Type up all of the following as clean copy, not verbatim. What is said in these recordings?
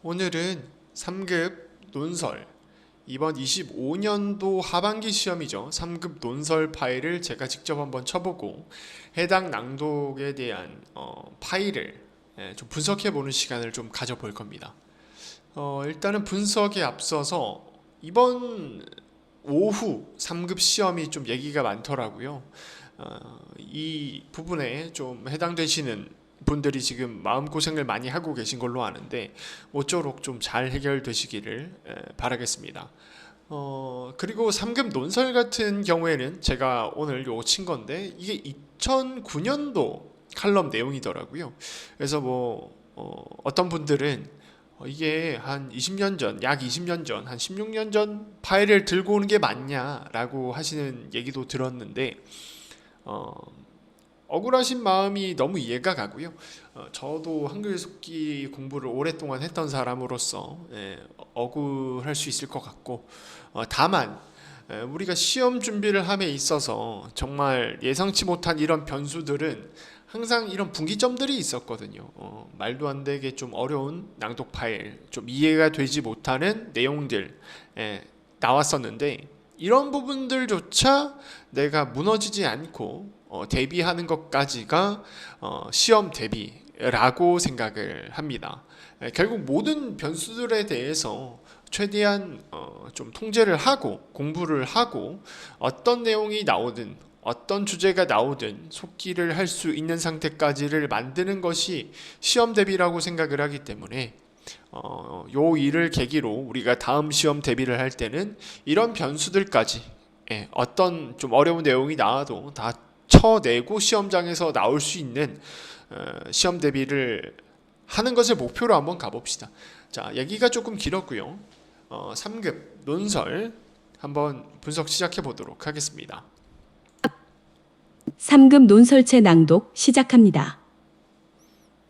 오늘은 3급 논설, 이번 25년도 하반기 시험이죠. 3급 논설 파일을 제가 직접 한번 쳐보고 해당 낭독에 대한 파일을 좀 분석해보는 시간을 좀 가져볼 겁니다. 일단은 분석에 앞서서 이번 오후 3급 시험이 좀 얘기가 많더라고요. 이 부분에 좀 해당되시는 분들이 지금 마음고생을 많이 하고 계신 걸로 아는데 모쪼록 좀 잘 해결되시기를 바라겠습니다. 그리고 3급 논설 같은 경우에는 제가 오늘 요 친 건데 이게 2009년도 칼럼 내용이더라고요. 그래서 어떤 분들은 이게 한 20년 전, 약 20년 전, 한 16년 전 파일을 들고 오는 게 맞냐라고 하시는 얘기도 들었는데 억울하신 마음이 너무 이해가 가고요. 저도 한글 속기 공부를 오랫동안 했던 사람으로서 억울할 수 있을 것 같고, 다만 우리가 시험 준비를 함에 있어서 정말 예상치 못한 이런 변수들은 항상 이런 분기점들이 있었거든요. 말도 안 되게 좀 어려운 낭독 파일, 좀 이해가 되지 못하는 내용들 나왔었는데 이런 부분들조차 내가 무너지지 않고 대비하는 것까지가 시험 대비라고 생각을 합니다. 결국 모든 변수들에 대해서 최대한 좀 통제를 하고 공부를 하고 어떤 내용이 나오든 어떤 주제가 나오든 속기를 할 수 있는 상태까지를 만드는 것이 시험 대비라고 생각을 하기 때문에 요 일을 계기로 우리가 다음 시험 대비를 할 때는 이런 변수들까지 어떤 좀 어려운 내용이 나와도 다 쳐내고 시험장에서 나올 수 있는 시험 대비를 하는 것을 목표로 한번 가봅시다. 자, 얘기가 조금 길었고요. 3급 논설 한번 분석 시작해 보도록 하겠습니다. 3급 논설체 낭독 시작합니다.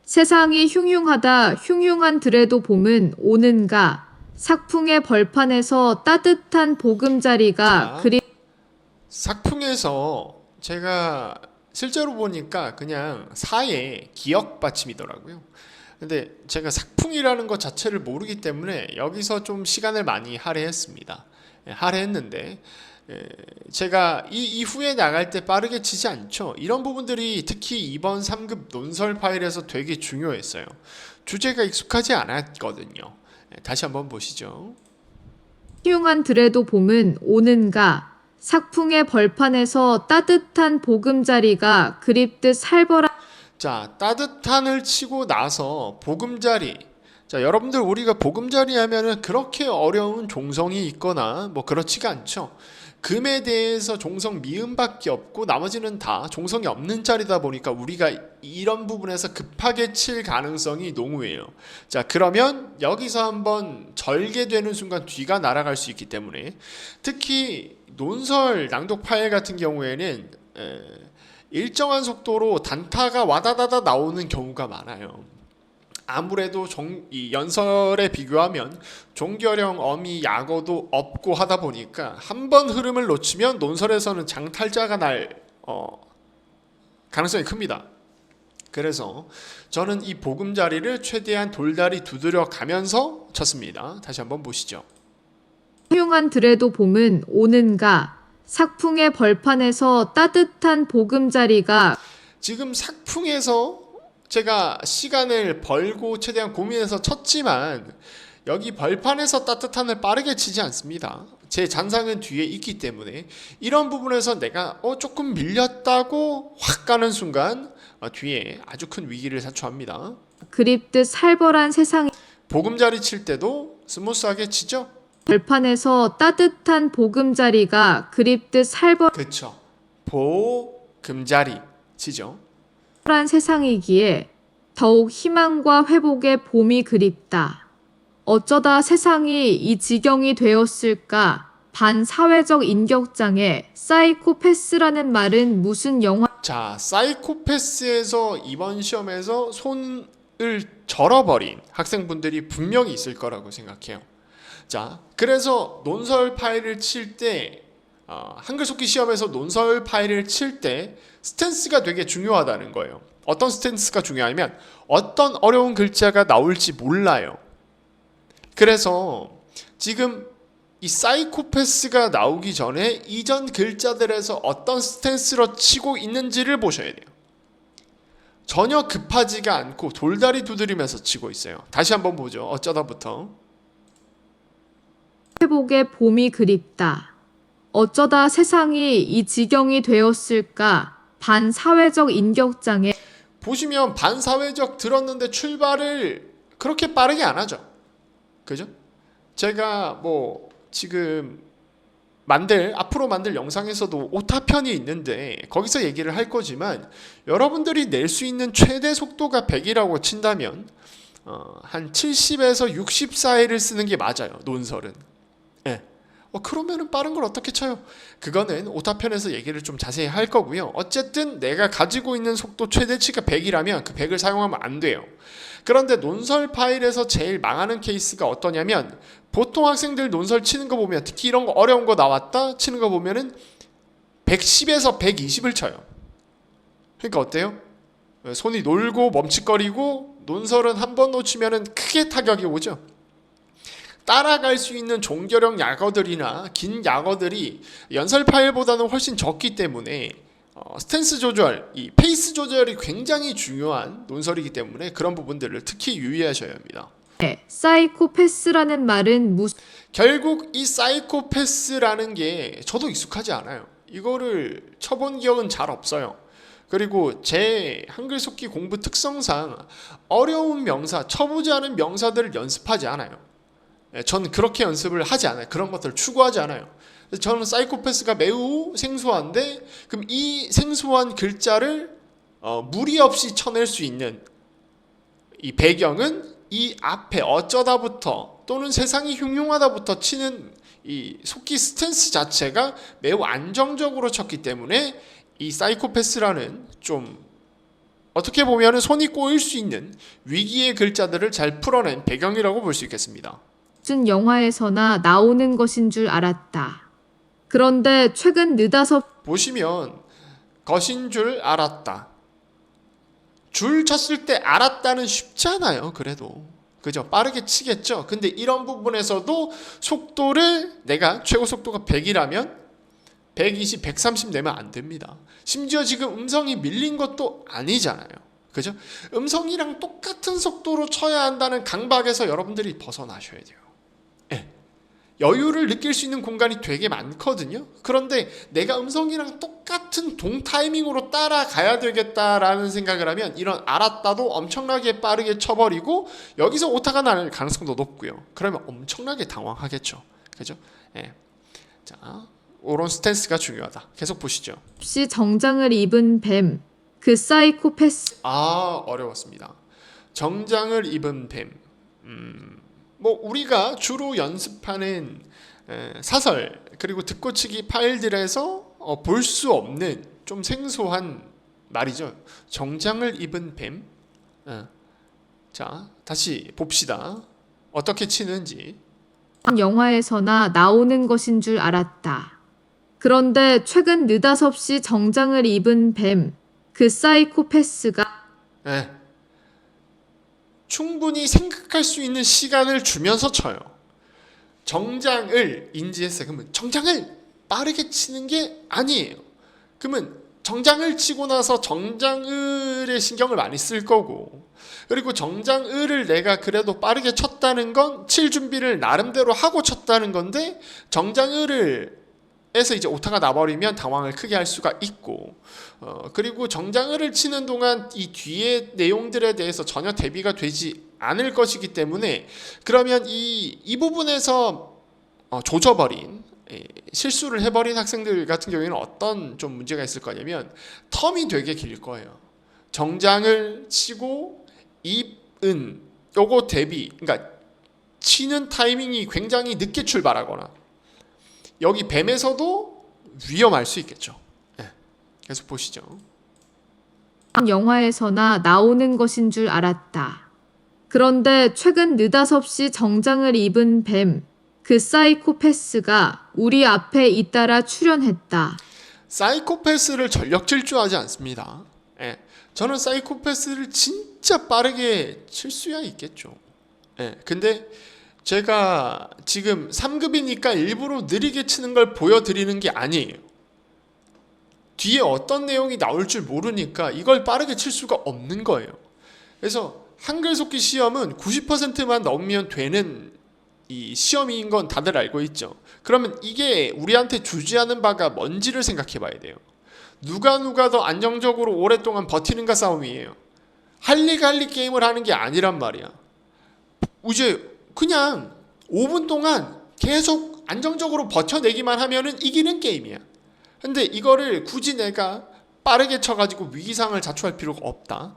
세상이 흉흉하다 흉흉한 들에도 봄은 오는가. 삭풍의 벌판에서 따뜻한 보금자리가 그리 삭풍에서 제가 실제로 보니까 그냥 사의 기역 받침이더라고요. 근데 제가 삭풍이라는 것 자체를 모르기 때문에 여기서 좀 시간을 많이 할애했습니다. 할애했는데 제가 이 이후에 나갈 때 빠르게 치지 않죠. 이런 부분들이 특히 이번 3급 논설 파일에서 되게 중요했어요. 주제가 익숙하지 않았거든요. 다시 한번 보시죠. 흉흉한 들에도 봄은 오는가. 삭풍의 벌판에서 따뜻한 보금자리가 그립듯 살벌한. 자, 따뜻한을 치고 나서 보금자리. 자, 여러분들 우리가 보금자리 하면은 그렇게 어려운 종성이 있거나 그렇지가 않죠. 금에 대해서 종성 미음밖에 없고 나머지는 다 종성이 없는 자리다 보니까 우리가 이런 부분에서 급하게 칠 가능성이 농후해요. 자, 그러면 여기서 한번 절개되는 순간 뒤가 날아갈 수 있기 때문에 특히 논설 낭독 파일 같은 경우에는 일정한 속도로 단타가 와다다다 나오는 경우가 많아요. 아무래도 이 연설에 비교하면 종결형, 어미, 약어도 없고 하다 보니까 한 번 흐름을 놓치면 논설에서는 장탈자가 날 가능성이 큽니다. 그래서 저는 이 보금자리를 최대한 돌다리 두드려 가면서 쳤습니다. 다시 한번 보시죠. 흉흉한 들에도 봄은 오는가. 삭풍의 벌판에서 따뜻한 보금자리가. 지금 삭풍에서 제가 시간을 벌고 최대한 고민해서 쳤지만 여기 벌판에서 따뜻한을 빠르게 치지 않습니다. 제 잔상은 뒤에 있기 때문에 이런 부분에서 내가 조금 밀렸다고 확 가는 순간 뒤에 아주 큰 위기를 자초합니다. 그립듯 살벌한 세상이. 보금자리 칠 때도 스무스하게 치죠? 벌판에서 따뜻한 보금자리가 그립듯 그쵸. 보금자리 치죠. 살벌한 세상이기에 더욱 희망과 회복의 봄이 그립다. 어쩌다 세상이 이 지경이 되었을까. 반사회적 인격장애 사이코패스라는 말은 무슨 영화. 자, 사이코패스에서 이번 시험에서 손을 절어버린 학생분들이 분명히 있을 거라고 생각해요. 자, 그래서 논설 파일을 칠 때 한글 속기 시험에서 논설 파일을 칠 때 스탠스가 되게 중요하다는 거예요. 어떤 스탠스가 중요하냐면 어떤 어려운 글자가 나올지 몰라요. 그래서 지금 이 사이코패스가 나오기 전에 이전 글자들에서 어떤 스탠스로 치고 있는지를 보셔야 돼요. 전혀 급하지가 않고 돌다리 두드리면서 치고 있어요. 다시 한번 보죠. 어쩌다부터. 회복의 봄이 그립다. 어쩌다 세상이 이 지경이 되었을까? 반사회적 인격장애. 보시면 반사회적 들었는데 출발을 그렇게 빠르게 안 하죠. 그죠? 제가 뭐 지금 앞으로 만들 영상에서도 오타편이 있는데 거기서 얘기를 할 거지만 여러분들이 낼 수 있는 최대 속도가 100이라고 친다면 한 70에서 60 사이를 쓰는 게 맞아요. 논설은. 예. 그러면은 빠른 걸 어떻게 쳐요? 그거는 오타편에서 얘기를 좀 자세히 할 거고요. 어쨌든 내가 가지고 있는 속도 최대치가 100이라면 그 100을 사용하면 안 돼요. 그런데 논설 파일에서 제일 망하는 케이스가 어떠냐면 보통 학생들 논설 치는 거 보면 특히 이런 거 어려운 거 나왔다 치는 거 보면은 110에서 120을 쳐요. 그러니까 어때요? 손이 놀고 멈칫거리고 논설은 한 번 놓치면은 크게 타격이 오죠. 따라갈 수 있는 종결형 약어들이나 긴 약어들이 연설 파일보다는 훨씬 적기 때문에 스탠스 조절, 이 페이스 조절이 굉장히 중요한 논설이기 때문에 그런 부분들을 특히 유의하셔야 합니다. 사이코패스라는 말은 무슨 결국 이 사이코패스라는 게 저도 익숙하지 않아요. 이거를 쳐본 기억은 잘 없어요. 그리고 제 한글 속기 공부 특성상 어려운 명사, 쳐보지 않은 명사들을 연습하지 않아요. 저는 그렇게 연습을 하지 않아요. 그런 것들을 추구하지 않아요. 저는 사이코패스가 매우 생소한데 그럼 이 생소한 글자를 무리 없이 쳐낼 수 있는 이 배경은 이 앞에 어쩌다부터 또는 세상이 흉흉하다부터 치는 이 속기 스탠스 자체가 매우 안정적으로 쳤기 때문에 이 사이코패스라는 좀 어떻게 보면 손이 꼬일 수 있는 위기의 글자들을 잘 풀어낸 배경이라고 볼 수 있겠습니다. 영화에서나 나오는 것인 줄 알았다. 그런데 최근 느닷없이 보시면 것인 줄 알았다. 줄 쳤을 때 알았다는 쉽잖아요. 그래도 그죠? 빠르게 치겠죠. 근데 이런 부분에서도 속도를 내가 최고 속도가 100이라면 120, 130 내면 안 됩니다. 심지어 지금 음성이 밀린 것도 아니잖아요. 그죠? 음성이랑 똑같은 속도로 쳐야 한다는 강박에서 여러분들이 벗어나셔야 돼요. 네. 여유를 느낄 수 있는 공간이 되게 많거든요. 그런데 내가 음성이랑 똑같은 동 타이밍으로 따라가야 되겠다라는 생각을 하면 이런 알았다도 엄청나게 빠르게 쳐버리고 여기서 오타가 날 가능성도 높고요. 그러면 엄청나게 당황하겠죠. 그죠? 네. 자, 이런 스탠스가 중요하다. 계속 보시죠. 정장을 입은 뱀, 그 사이코패스. 어려웠습니다. 정장을 입은 뱀. 뭐 우리가 주로 연습하는 사설 그리고 듣고치기 파일들에서 볼 수 없는 좀 생소한 말이죠. 정장을 입은 뱀. 자, 다시 봅시다. 어떻게 치는지. 영화에서나 나오는 것인 줄 알았다. 그런데 최근 느닷없이 정장을 입은 뱀, 그 사이코패스가 충분히 생각할 수 있는 시간을 주면서 쳐요. 정장을 인지했어요. 그러면 정장을 빠르게 치는 게 아니에요. 그러면 정장을 치고 나서 정장을에 신경을 많이 쓸 거고 그리고 정장을을 내가 그래도 빠르게 쳤다는 건 칠 준비를 나름대로 하고 쳤다는 건데 정장을을 에서 이제 오타가 나버리면 당황을 크게 할 수가 있고 그리고 정장을을 치는 동안 이 뒤에 내용들에 대해서 전혀 대비가 되지 않을 것이기 때문에 그러면 이 부분에서 조져버린 실수를 해버린 학생들 같은 경우에는 어떤 좀 문제가 있을 거냐면 텀이 되게 길 거예요. 정장을 치고 입은 요거 대비 그러니까 치는 타이밍이 굉장히 늦게 출발하거나 여기 뱀에서도 위험할 수 있겠죠. 네. 계속 보시죠. 영화에서나 나오는 것인 줄 알았다. 그런데 최근 느닷없이 정장을 입은 뱀, 그 사이코패스가 우리 앞에 잇따라 출연했다. 사이코패스를 전력 질주하지 않습니다. 네. 저는 사이코패스를 진짜 빠르게 칠 수야 있겠죠. 네. 근데 제가 지금 3급이니까 일부러 느리게 치는 걸 보여드리는 게 아니에요. 뒤에 어떤 내용이 나올 줄 모르니까 이걸 빠르게 칠 수가 없는 거예요. 그래서 한글 속기 시험은 90%만 넘으면 되는 이 시험인 건 다들 알고 있죠. 그러면 이게 우리한테 주지하는 바가 뭔지를 생각해 봐야 돼요. 누가 더 안정적으로 오랫동안 버티는가 싸움이에요. 할리갈리 게임을 하는 게 아니란 말이야. 이제 그냥 5분 동안 계속 안정적으로 버텨내기만 하면은 이기는 게임이야. 근데 이거를 굳이 내가 빠르게 쳐가지고 위기상을 자초할 필요가 없다.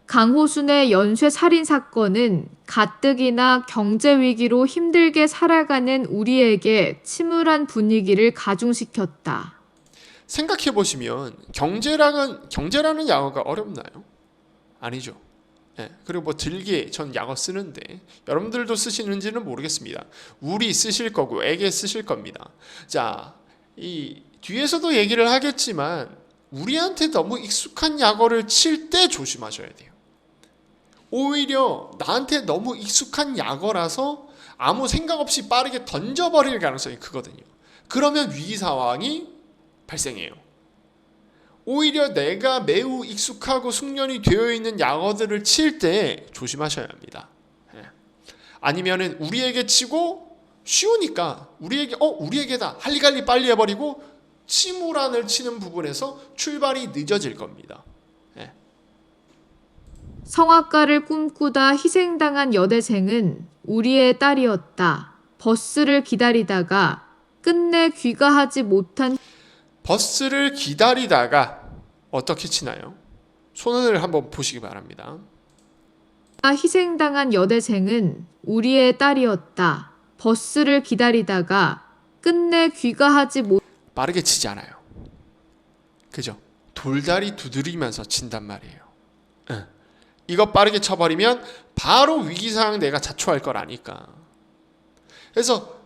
강호순의 연쇄 살인 사건은 가뜩이나 경제 위기로 힘들게 살아가는 우리에게 침울한 분위기를 가중시켰다. 생각해 보시면 경제라는 약어가 어렵나요? 아니죠. 예, 그리고 뭐 들기에 전 약어 쓰는데 여러분들도 쓰시는지는 모르겠습니다. 우리 쓰실 거고 에게 쓰실 겁니다. 자, 이 뒤에서도 얘기를 하겠지만 우리한테 너무 익숙한 약어를 칠 때 조심하셔야 돼요. 오히려 나한테 너무 익숙한 약어라서 아무 생각 없이 빠르게 던져버릴 가능성이 크거든요. 그러면 위기 상황이 발생해요. 오히려 내가 매우 익숙하고 숙련이 되어 있는 약어들을 칠 때 조심하셔야 합니다. 아니면은 우리에게 치고 쉬우니까 우리에게다 할리갈리 빨리 해버리고 침울한을 치는 부분에서 출발이 늦어질 겁니다. 성악가를 꿈꾸다 희생당한 여대생은 우리의 딸이었다. 버스를 기다리다가 끝내 귀가하지 못한 버스를 기다리다가 어떻게 치나요? 손을 한번 보시기 바랍니다. 희생당한 여대생은 우리의 딸이었다. 버스를 기다리다가 끝내 귀가하지 못. 빠르게 치지 않아요. 그죠? 돌다리 두드리면서 친단 말이에요. 이거 빠르게 쳐버리면 바로 위기상황 내가 자초할 걸 아니까. 그래서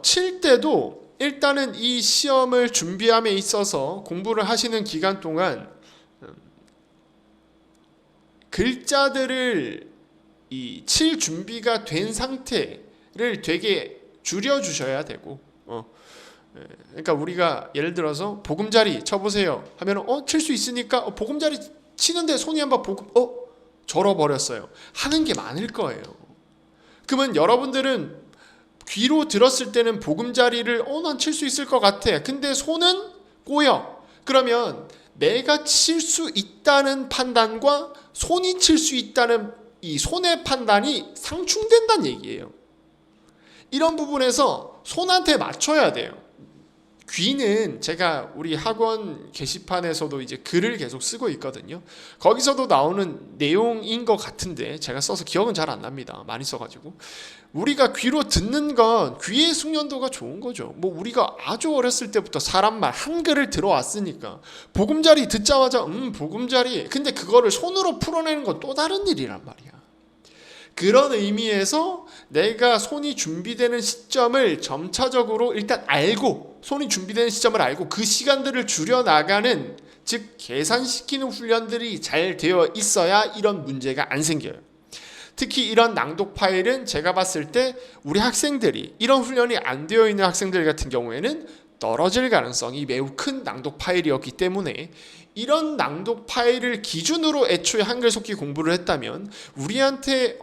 칠 때도 일단은 이 시험을 준비함에 있어서 공부를 하시는 기간 동안 글자들을 칠 준비가 된 상태를 되게 줄여주셔야 되고 그러니까 우리가 예를 들어서 보금자리 쳐보세요 하면 칠 수 있으니까 보금자리 치는데 손이 한번 절어버렸어요 하는 게 많을 거예요. 그러면 여러분들은 귀로 들었을 때는 보금자리를 난 칠 수 있을 것 같아. 근데 손은 꼬여. 그러면 내가 칠 수 있다는 판단과 손이 칠 수 있다는 이 손의 판단이 상충된다는 얘기예요. 이런 부분에서 손한테 맞춰야 돼요. 귀는 제가 우리 학원 게시판에서도 이제 글을 계속 쓰고 있거든요. 거기서도 나오는 내용인 것 같은데 제가 써서 기억은 잘 안 납니다. 많이 써가지고 우리가 귀로 듣는 건 귀의 숙련도가 좋은 거죠. 뭐 우리가 아주 어렸을 때부터 사람말 한글을 들어왔으니까 보금자리 듣자마자 보금자리 근데 그거를 손으로 풀어내는 건 또 다른 일이란 말이야. 그런 의미에서 내가 손이 준비되는 시점을 점차적으로 일단 알고 손이 준비되는 시점을 알고 그 시간들을 줄여나가는 즉 계산시키는 훈련들이 잘 되어 있어야 이런 문제가 안 생겨요. 특히 이런 낭독 파일은 제가 봤을 때 우리 학생들이 이런 훈련이 안 되어 있는 학생들 같은 경우에는 떨어질 가능성이 매우 큰 낭독 파일이었기 때문에 이런 낭독 파일을 기준으로 애초에 한글 속기 공부를 했다면 우리한테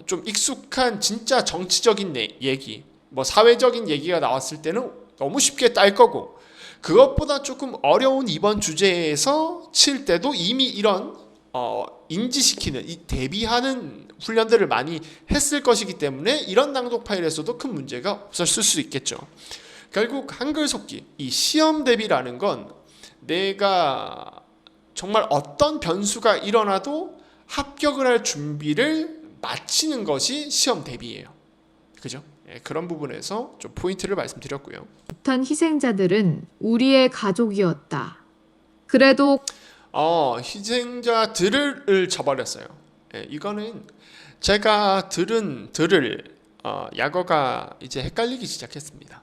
좀 익숙한 진짜 정치적인 얘기 뭐 사회적인 얘기가 나왔을 때는 너무 쉽게 딸 거고 그것보다 조금 어려운 이번 주제에서 칠 때도 이미 이런 인지시키는 대비하는 훈련들을 많이 했을 것이기 때문에 이런 낭독 파일에서도 큰 문제가 없었을 수 있겠죠. 결국 한글 속기 이 시험 대비라는 건 내가 정말 어떤 변수가 일어나도 합격을 할 준비를 마치는 것이 시험 대비예요. 그죠? 그런 부분에서 좀 포인트를 말씀드렸고요. 못한 희생자들은 우리의 가족이었다. 그래도 희생자들을 쳐버렸어요. 이거는 제가 들을 약어가 이제 헷갈리기 시작했습니다.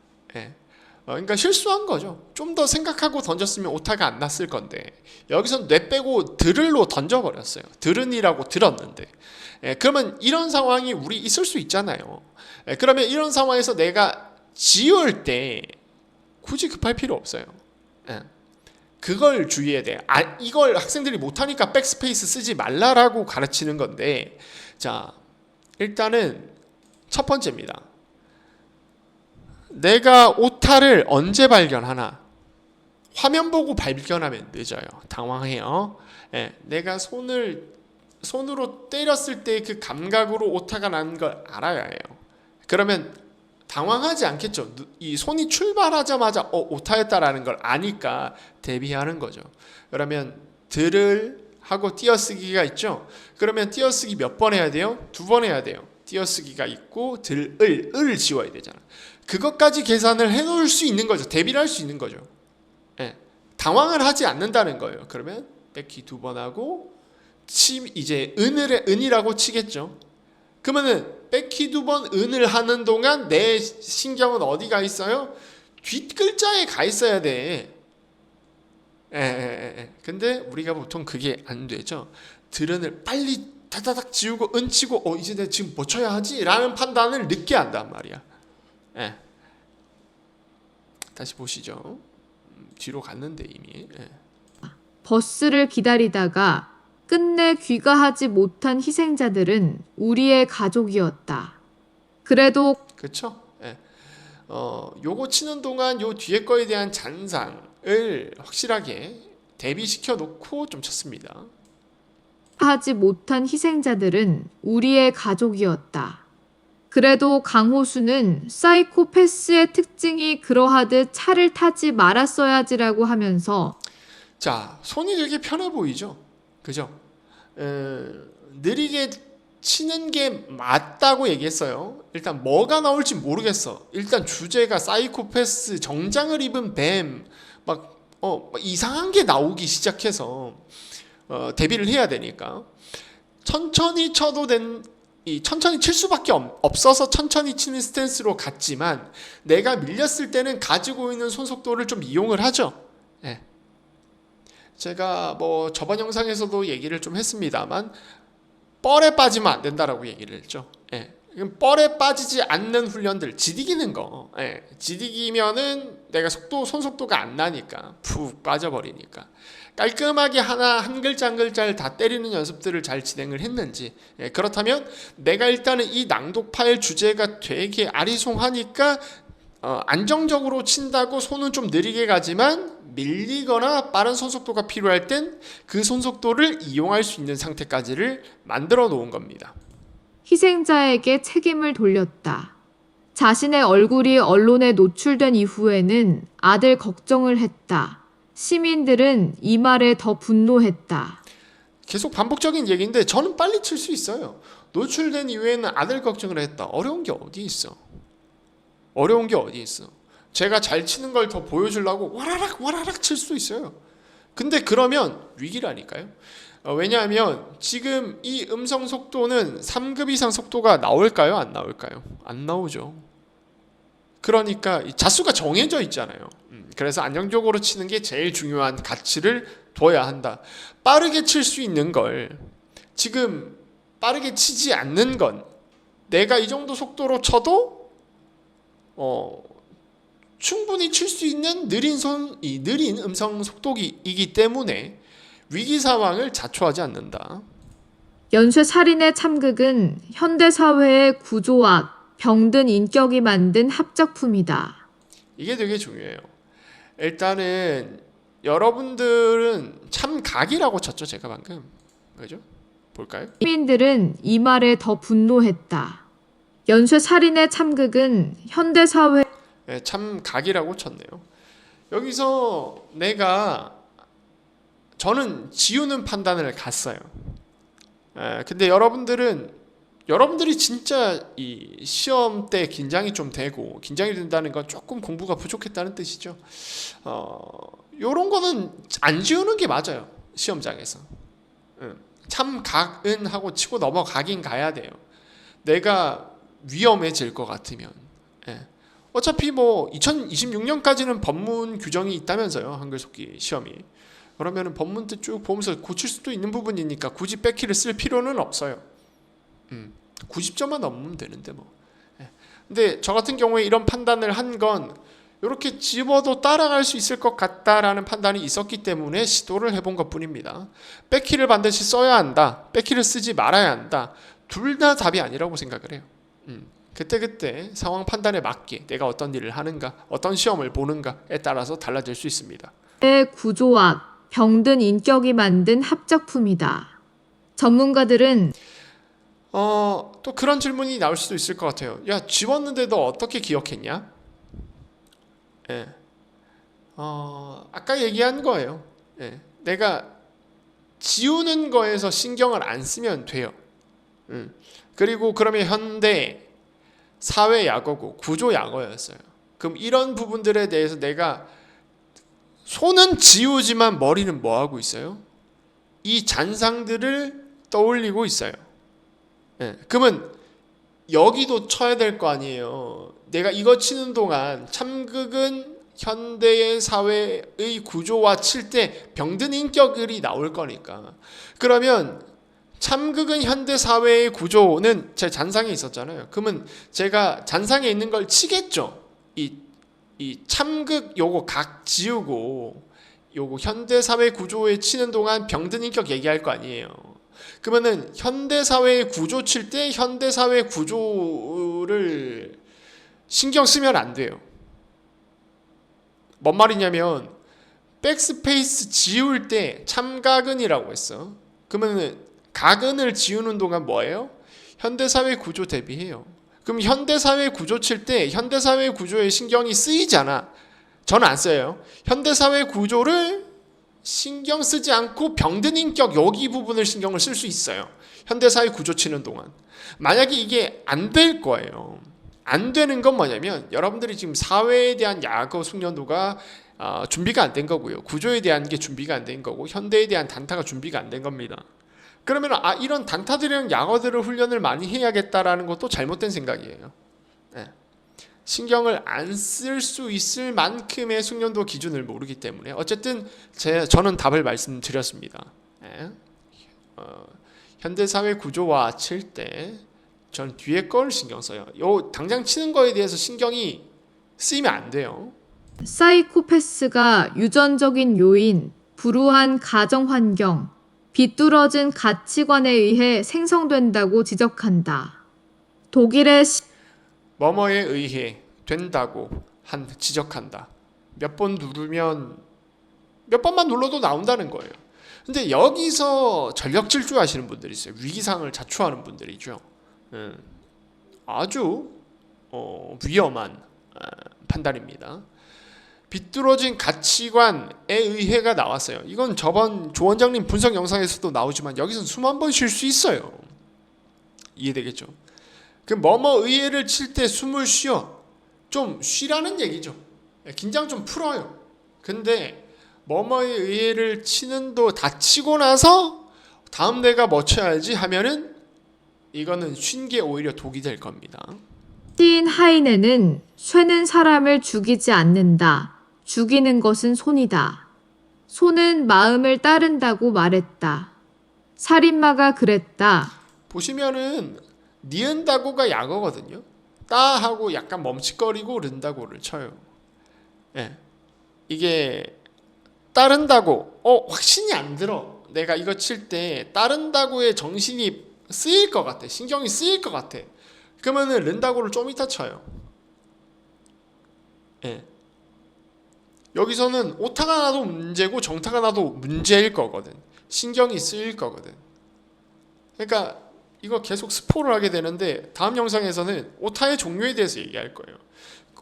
그러니까 실수한 거죠. 좀 더 생각하고 던졌으면 오타가 안 났을 건데 여기서 뇌 빼고 들을로 던져버렸어요. 들은이라고 들었는데. 그러면 이런 상황이 우리 있을 수 있잖아요. 그러면 이런 상황에서 내가 지울 때 굳이 급할 필요 없어요. 그걸 주의해야 돼. 이걸 학생들이 못하니까 백스페이스 쓰지 말라라고 가르치는 건데, 자, 일단은 첫 번째입니다. 내가 오타를 언제 발견하나? 화면 보고 발견하면 늦어요. 당황해요. 내가 손으로 때렸을 때 그 감각으로 오타가 나는 걸 알아야 해요. 그러면 당황하지 않겠죠. 이 손이 출발하자마자 오타였다라는 걸 아니까 대비하는 거죠. 그러면 들을 하고 띄어쓰기가 있죠. 그러면 띄어쓰기 몇 번 해야 돼요? 2번 해야 돼요. 띄어쓰기가 있고 을을 지워야 되잖아. 그것까지 계산을 해놓을 수 있는 거죠. 대비를 할 수 있는 거죠. 당황을 하지 않는다는 거예요. 그러면 뺏기 2번 하고 이제 은이라고 치겠죠. 그러면은 뺏기 2번 은을 하는 동안 내 신경은 어디가 있어요? 뒷글자에 가 있어야 돼. 근데 우리가 보통 그게 안 되죠. 들은을 빨리 다다닥 지우고 은 치고 이제 내가 지금 뭐 쳐야 하지? 라는 판단을 늦게 한단 말이야. 다시 보시죠. 뒤로 갔는데 이미. 버스를 기다리다가 끝내 귀가하지 못한 희생자들은 우리의 가족이었다. 그래도 그렇죠? 요거 치는 동안 요 뒤에 거에 대한 잔상을 확실하게 대비시켜 놓고 좀 쳤습니다. 하지 못한 희생자들은 우리의 가족이었다. 그래도 강호수는 사이코패스의 특징이 그러하듯 차를 타지 말았어야지라고 하면서 자, 손이 되게 편해 보이죠? 그죠? 느리게 치는 게 맞다고 얘기했어요. 일단 뭐가 나올지 모르겠어. 일단 주제가 사이코패스, 정장을 입은 뱀, 막 이상한 게 나오기 시작해서 대비를 해야 되니까 천천히 쳐도 천천히 칠 수밖에 없어서 천천히 치는 스탠스로 갔지만 내가 밀렸을 때는 가지고 있는 손속도를 좀 이용을 하죠. 제가 뭐 저번 영상에서도 얘기를 좀 했습니다만 뻘에 빠지면 안 된다라고 얘기를 했죠. 뻘에 빠지지 않는 훈련들, 지디기는 거. 지디기면은 내가 손속도가 안 나니까 푹 빠져버리니까 깔끔하게 한 글자 한 글자를 다 때리는 연습들을 잘 진행을 했는지. 그렇다면 내가 일단은 이 낭독 파일 주제가 되게 아리송하니까 안정적으로 친다고 손은 좀 느리게 가지만 밀리거나 빠른 손속도가 필요할 땐 그 손속도를 이용할 수 있는 상태까지를 만들어 놓은 겁니다. 희생자에게 책임을 돌렸다. 자신의 얼굴이 언론에 노출된 이후에는 아들 걱정을 했다. 시민들은 이 말에 더 분노했다. 계속 반복적인 얘기인데 저는 빨리 칠 수 있어요. 노출된 이후에는 아들 걱정을 했다. 어려운 게 어디 있어? 제가 잘 치는 걸 더 보여주려고 와라락 칠 수 있어요. 근데 그러면 위기라니까요. 왜냐하면 지금 이 음성 속도는 3급 이상 속도가 나올까요? 안 나올까요? 안 나오죠. 그러니까 자수가 정해져 있잖아요. 그래서 안정적으로 치는 게 제일 중요한 가치를 둬야 한다. 빠르게 칠 수 있는 걸 지금 빠르게 치지 않는 건 내가 이 정도 속도로 쳐도 충분히 칠 수 있는 느린 음성 속도이기 때문에 위기 상황을 자초하지 않는다. 연쇄 살인의 참극은 현대 사회의 구조악, 병든 인격이 만든 합작품이다. 이게 되게 중요해요. 일단은 여러분들은 참각이라고 쳤죠, 제가 방금. 그죠? 볼까요? 시민들은 이 말에 더 분노했다. 연쇄 살인의 참극은 현대 사회 참각이라고 쳤네요. 여기서 저는 지우는 판단을 갔어요. 근데 여러분들이 진짜 이 시험 때 긴장이 좀 되고 긴장이 된다는 건 조금 공부가 부족했다는 뜻이죠. 요런 거는 안 지우는 게 맞아요. 시험장에서. 참각은 하고 치고 넘어가긴 가야 돼요. 내가 위험해질 것 같으면. 어차피 뭐 2026년까지는 법문 규정이 있다면서요. 한글 속기 시험이. 그러면은 법문 때 쭉 보면서 고칠 수도 있는 부분이니까 굳이 백키를 쓸 필요는 없어요. 90점만 넘으면 되는데 뭐. 근데 저 같은 경우에 이런 판단을 한 건 이렇게 집어도 따라갈 수 있을 것 같다라는 판단이 있었기 때문에 시도를 해본 것뿐입니다. 백키를 반드시 써야 한다. 백키를 쓰지 말아야 한다. 둘 다 답이 아니라고 생각을 해요. 그때그때 상황 판단에 맞게 내가 어떤 일을 하는가, 어떤 시험을 보는가에 따라서 달라질 수 있습니다. 의 구조와 병든 인격이 만든 합작품이다. 전문가들은 또 그런 질문이 나올 수도 있을 것 같아요. 야, 지웠는데 너 어떻게 기억했냐? 예. 아까 얘기한 거예요. 예. 내가 지우는 거에서 신경을 안 쓰면 돼요. 그리고 그러면 현대 사회 약어고 구조 약어였어요. 그럼 이런 부분들에 대해서 내가 손은 지우지만 머리는 뭐 하고 있어요? 이 잔상들을 떠올리고 있어요. 예. 그러면 여기도 쳐야 될 거 아니에요. 내가 이거 치는 동안 참극은 현대의 사회의 구조와 칠 때 병든 인격이 나올 거니까. 그러면 참극은 현대 사회의 구조는 제 잔상에 있었잖아요. 그러면 제가 잔상에 있는 걸 치겠죠. 이 참극 요거 각 지우고 요거 현대 사회 구조에 치는 동안 병든 인격 얘기할 거 아니에요. 그러면은 현대 사회의 구조 칠 때 현대 사회 구조를 신경 쓰면 안 돼요. 뭔 말이냐면 백스페이스 지울 때 참각은이라고 했어. 그러면은 각은을 지우는 동안 뭐예요? 현대 사회 구조 대비해요. 그럼 현대 사회 구조 칠 때 현대 사회 구조에 신경이 쓰이잖아. 저는 안 써요. 현대 사회 구조를 신경 쓰지 않고 병든 인격 여기 부분을 신경을 쓸 수 있어요. 현대 사회 구조 치는 동안. 만약에 이게 안 될 거예요. 안 되는 건 뭐냐면 여러분들이 지금 사회에 대한 약어 숙련도가 준비가 안 된 거고요. 구조에 대한 게 준비가 안 된 거고 현대에 대한 단타가 준비가 안 된 겁니다. 그러면 이런 단타들이랑 약어들을 훈련을 많이 해야겠다라는 것도 잘못된 생각이에요. 네. 신경을 안 쓸 수 있을 만큼의 숙련도 기준을 모르기 때문에 어쨌든 저는 답을 말씀드렸습니다. 네. 현대사회 구조와 칠 때 전 뒤에 걸 신경 써요. 요 당장 치는 거에 대해서 신경이 쓰이면 안 돼요. 사이코패스가 유전적인 요인, 불우한 가정 환경, 비뚤어진 가치관에 의해 생성된다고 지적한다. 독일의 뭐뭐에 의해 된다고 지적한다. 몇 번 누르면 몇 번만 눌러도 나온다는 거예요. 근데 여기서 전력 질주하시는 분들이 있어요. 위기상을 자초하는 분들이죠. 아주 위험한 판단입니다. 비뚤어진 가치관에 의해가 나왔어요. 이건 저번 조 원장님 분석 영상에서도 나오지만 여기서는 수만 번 쉴 수 있어요. 이해되겠죠? 그 뭐뭐 의해를 칠 때 숨을 쉬어. 좀 쉬라는 얘기죠. 긴장 좀 풀어요. 근데 뭐뭐에 의해를 치는 도 다 치고 나서 다음 내가 뭐 쳐야지 하면은 이거는 쉰 게 오히려 독이 될 겁니다. 시인 하이네는 쇠는 사람을 죽이지 않는다. 죽이는 것은 손이다. 손은 마음을 따른다고 말했다. 살인마가 그랬다. 보시면은 니은다고가 약어거든요. 따하고 약간 멈칫거리고 른다고를 쳐요. 예. 이게 따른다고 확신이 안 들어. 내가 이거 칠 때 따른다고의 정신이 쓰일 것 같아. 신경이 쓰일 것 같아. 그러면은 른다고를 좀 이따 쳐요. 예. 여기서는 오타가 나도 문제고 정타가 나도 문제일 거거든. 신경이 쓰일 거거든. 그러니까 이거 계속 스포를 하게 되는데 다음 영상에서는 오타의 종류에 대해서 얘기할 거예요.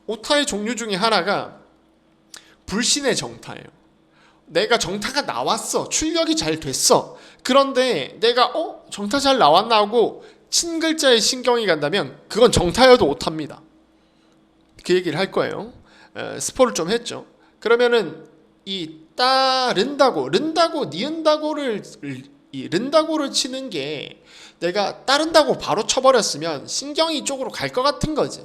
오타의 종류 중에 하나가 불신의 정타예요. 내가 정타가 나왔어. 출력이 잘 됐어. 그런데 내가 정타 잘 나왔나 하고 친 글자에 신경이 간다면 그건 정타여도 오타입니다. 그 얘기를 할 거예요. 스포를 좀 했죠. 그러면은 이 따른다고 니은다고를 이 른다고를 치는 게 내가 따른다고 바로 쳐버렸으면 신경이 이쪽으로 갈 것 같은 거지.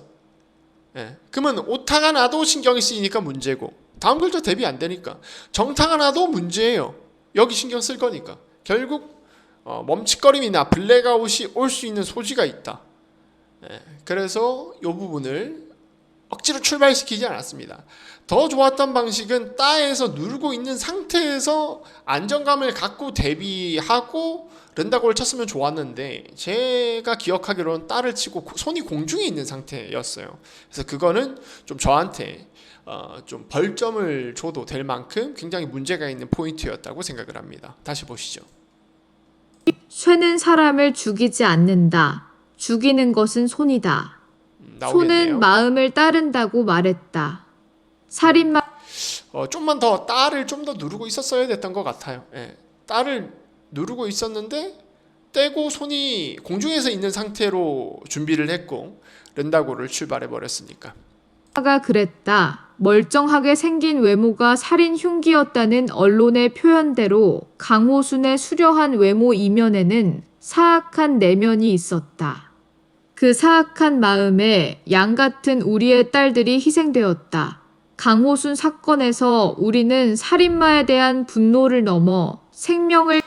그러면 오타가 나도 신경이 쓰이니까 문제고 다음 글자 대비 안 되니까 정타가 나도 문제예요. 여기 신경 쓸 거니까 결국 멈칫거림이나 블랙아웃이 올 수 있는 소지가 있다. 그래서 이 부분을 억지로 출발시키지 않았습니다. 더 좋았던 방식은 따에서 누르고 있는 상태에서 안정감을 갖고 대비하고 른다고를 쳤으면 좋았는데 제가 기억하기로는 따를 치고 손이 공중에 있는 상태였어요. 그래서 그거는 좀 저한테 좀 벌점을 줘도 될 만큼 굉장히 문제가 있는 포인트였다고 생각을 합니다. 다시 보시죠. 쇠는 사람을 죽이지 않는다. 죽이는 것은 손이다. 나오겠네요. 손은 마음을 따른다고 말했다. 살인마 좀만 더 따를 좀 더 누르고 있었어야 됐던 것 같아요. 따를 누르고 있었는데 떼고 손이 공중에서 있는 상태로 준비를 했고 른다고를 출발해 버렸으니까. 가 그랬다. 멀쩡하게 생긴 외모가 살인 흉기였다는 언론의 표현대로 강호순의 수려한 외모 이면에는 사악한 내면이 있었다. 그 사악한 마음에 양 같은 우리의 딸들이 희생되었다. 강호순 사건에서 우리는 살인마에 대한 분노를 넘어 생명을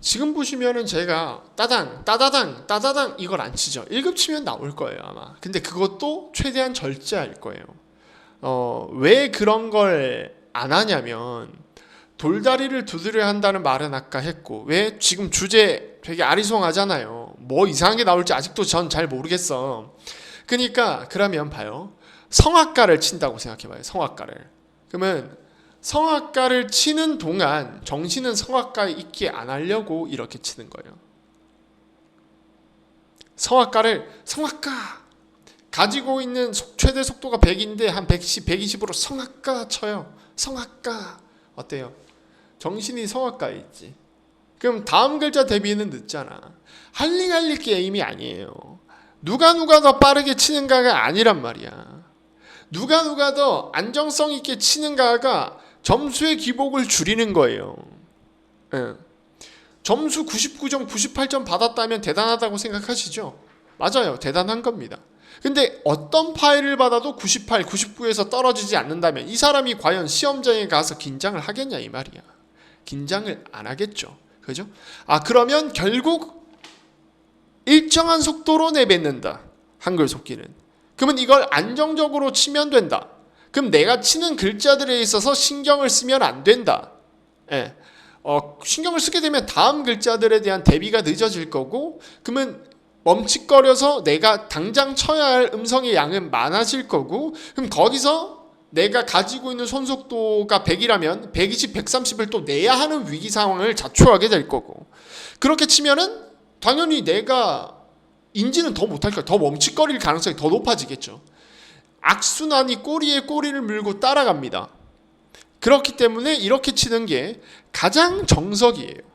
지금 보시면은 제가 따당 따다당 따다당 이걸 안 치죠. 1급 치면 나올 거예요 아마. 근데 그것도 최대한 절제할 거예요. 왜 그런 걸 안 하냐면 돌다리를 두드려야 한다는 말은 아까 했고 왜 지금 주제 되게 아리송하잖아요. 뭐 이상한 게 나올지 아직도 전 잘 모르겠어. 그러니까 그러면 봐요. 성악가를 친다고 생각해봐요. 성악가를. 그러면 성악가를 치는 동안 정신은 성악가에 있게 안 하려고 이렇게 치는 거예요. 성악가 가지고 있는 최대 속도가 100인데 한 110, 120으로 성악가 쳐요. 성악가 어때요? 정신이 성악가에 있지. 그럼 다음 글자 대비는 늦잖아. 할리갈리 게임이 아니에요. 누가 더 빠르게 치는가가 아니란 말이야. 누가 더 안정성 있게 치는가가 점수의 기복을 줄이는 거예요. 점수 99점, 98점 받았다면 대단하다고 생각하시죠? 맞아요. 대단한 겁니다. 근데 어떤 파일을 받아도 98, 99에서 떨어지지 않는다면 이 사람이 과연 시험장에 가서 긴장을 하겠냐 이 말이야. 긴장을 안 하겠죠. 그죠? 그러면 결국 일정한 속도로 내뱉는다. 한글 속기는. 그러면 이걸 안정적으로 치면 된다. 그럼 내가 치는 글자들에 있어서 신경을 쓰면 안 된다. 신경을 쓰게 되면 다음 글자들에 대한 대비가 늦어질 거고 그러면 멈칫거려서 내가 당장 쳐야 할 음성의 양은 많아질 거고 그럼 거기서 내가 가지고 있는 손속도가 100이라면 120, 130을 또 내야 하는 위기 상황을 자초하게 될 거고 그렇게 치면은 당연히 내가 인지는 더 못할 거야. 더 멈칫거릴 가능성이 더 높아지겠죠. 악순환이 꼬리에 꼬리를 물고 따라갑니다. 그렇기 때문에 이렇게 치는 게 가장 정석이에요.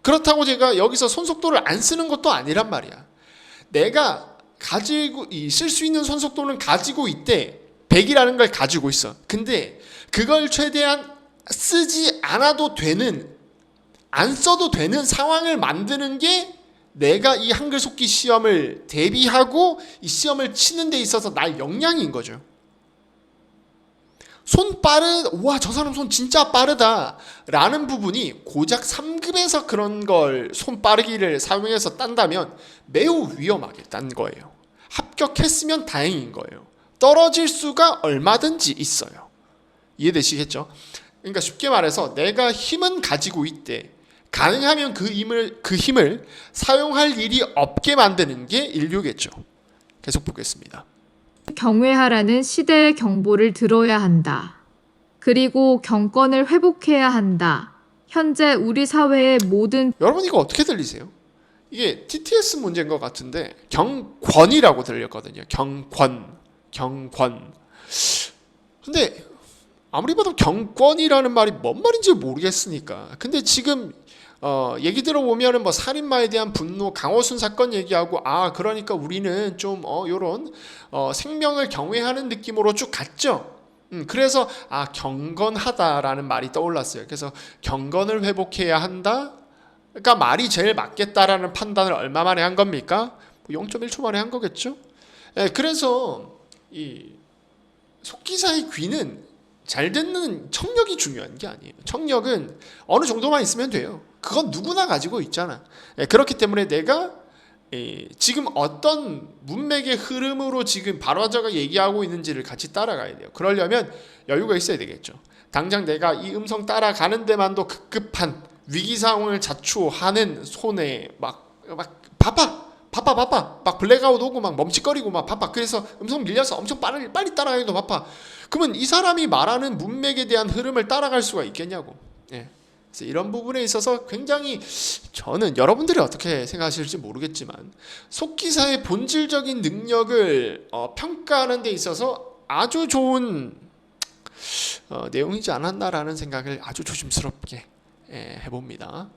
그렇다고 제가 여기서 손속도를 안 쓰는 것도 아니란 말이야. 내가 가지고 쓸 수 있는 손속도는 가지고 있대. 100이라는 걸 가지고 있어. 근데 그걸 최대한 쓰지 않아도 되는 안 써도 되는 상황을 만드는 게 내가 이 한글 속기 시험을 대비하고 이 시험을 치는 데 있어서 나의 역량인 거죠. 와, 저 사람 손 진짜 빠르다 라는 부분이 고작 3급에서 그런 걸 손 빠르기를 사용해서 딴다면 매우 위험하게 딴 거예요. 합격했으면 다행인 거예요. 떨어질 수가 얼마든지 있어요. 이해되시겠죠? 그러니까 쉽게 말해서 내가 힘은 가지고 있대. 가능하면 그 힘을 사용할 일이 없게 만드는 게 인류겠죠. 계속 보겠습니다. 경외하라는 시대의 경보를 들어야 한다. 그리고 경권을 회복해야 한다. 현재 우리 사회의 모든 여러분 이거 어떻게 들리세요? 이게 TTS 문제인 것 같은데 경권이라고 들렸거든요. 경권. 근데 아무리 봐도 경권이라는 말이 뭔 말인지 모르겠으니까. 근데 지금 얘기 들어보면은 뭐 살인마에 대한 분노, 강호순 사건 얘기하고 그러니까 우리는 좀 요런 생명을 경외하는 느낌으로 쭉 갔죠. 그래서 경건하다라는 말이 떠올랐어요. 그래서 경건을 회복해야 한다. 그러니까 말이 제일 맞겠다라는 판단을 얼마 만에 한 겁니까? 0.1초 만에 한 거겠죠. 그래서 이 속기사의 귀는 잘 듣는 청력이 중요한 게 아니에요. 청력은 어느 정도만 있으면 돼요. 그건 누구나 가지고 있잖아. 그렇기 때문에 내가 지금 어떤 문맥의 흐름으로 지금 발화자가 얘기하고 있는지를 같이 따라가야 돼요. 그러려면 여유가 있어야 되겠죠. 당장 내가 이 음성 따라가는 데만도 급급한 위기 상황을 자초하는 손에 막 바빠 막 블랙아웃 오고 막 멈칫거리고 막 바빠. 그래서 음성 밀려서 엄청 빨리 따라가기도 바빠. 그러면 이 사람이 말하는 문맥에 대한 흐름을 따라갈 수가 있겠냐고. 그래서 이런 부분에 있어서 굉장히 저는 여러분들이 어떻게 생각하실지 모르겠지만 속기사의 본질적인 능력을 평가하는 데 있어서 아주 좋은 내용이지 않았나라는 생각을 아주 조심스럽게 해봅니다.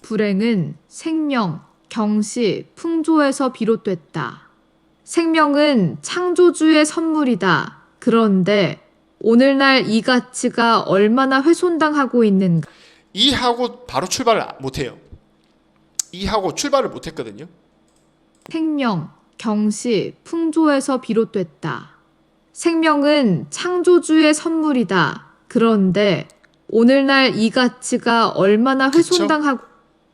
불행은 생명, 경시, 풍조에서 비롯됐다. 생명은 창조주의 선물이다. 그런데 오늘날 이 가치가 얼마나 훼손당하고 있는가? 이하고 바로 출발을 못해요. 이하고 출발을 못했거든요. 생명, 경시, 풍조에서 비롯됐다. 생명은 창조주의 선물이다. 그런데 오늘날 이 가치가 얼마나 훼손당하고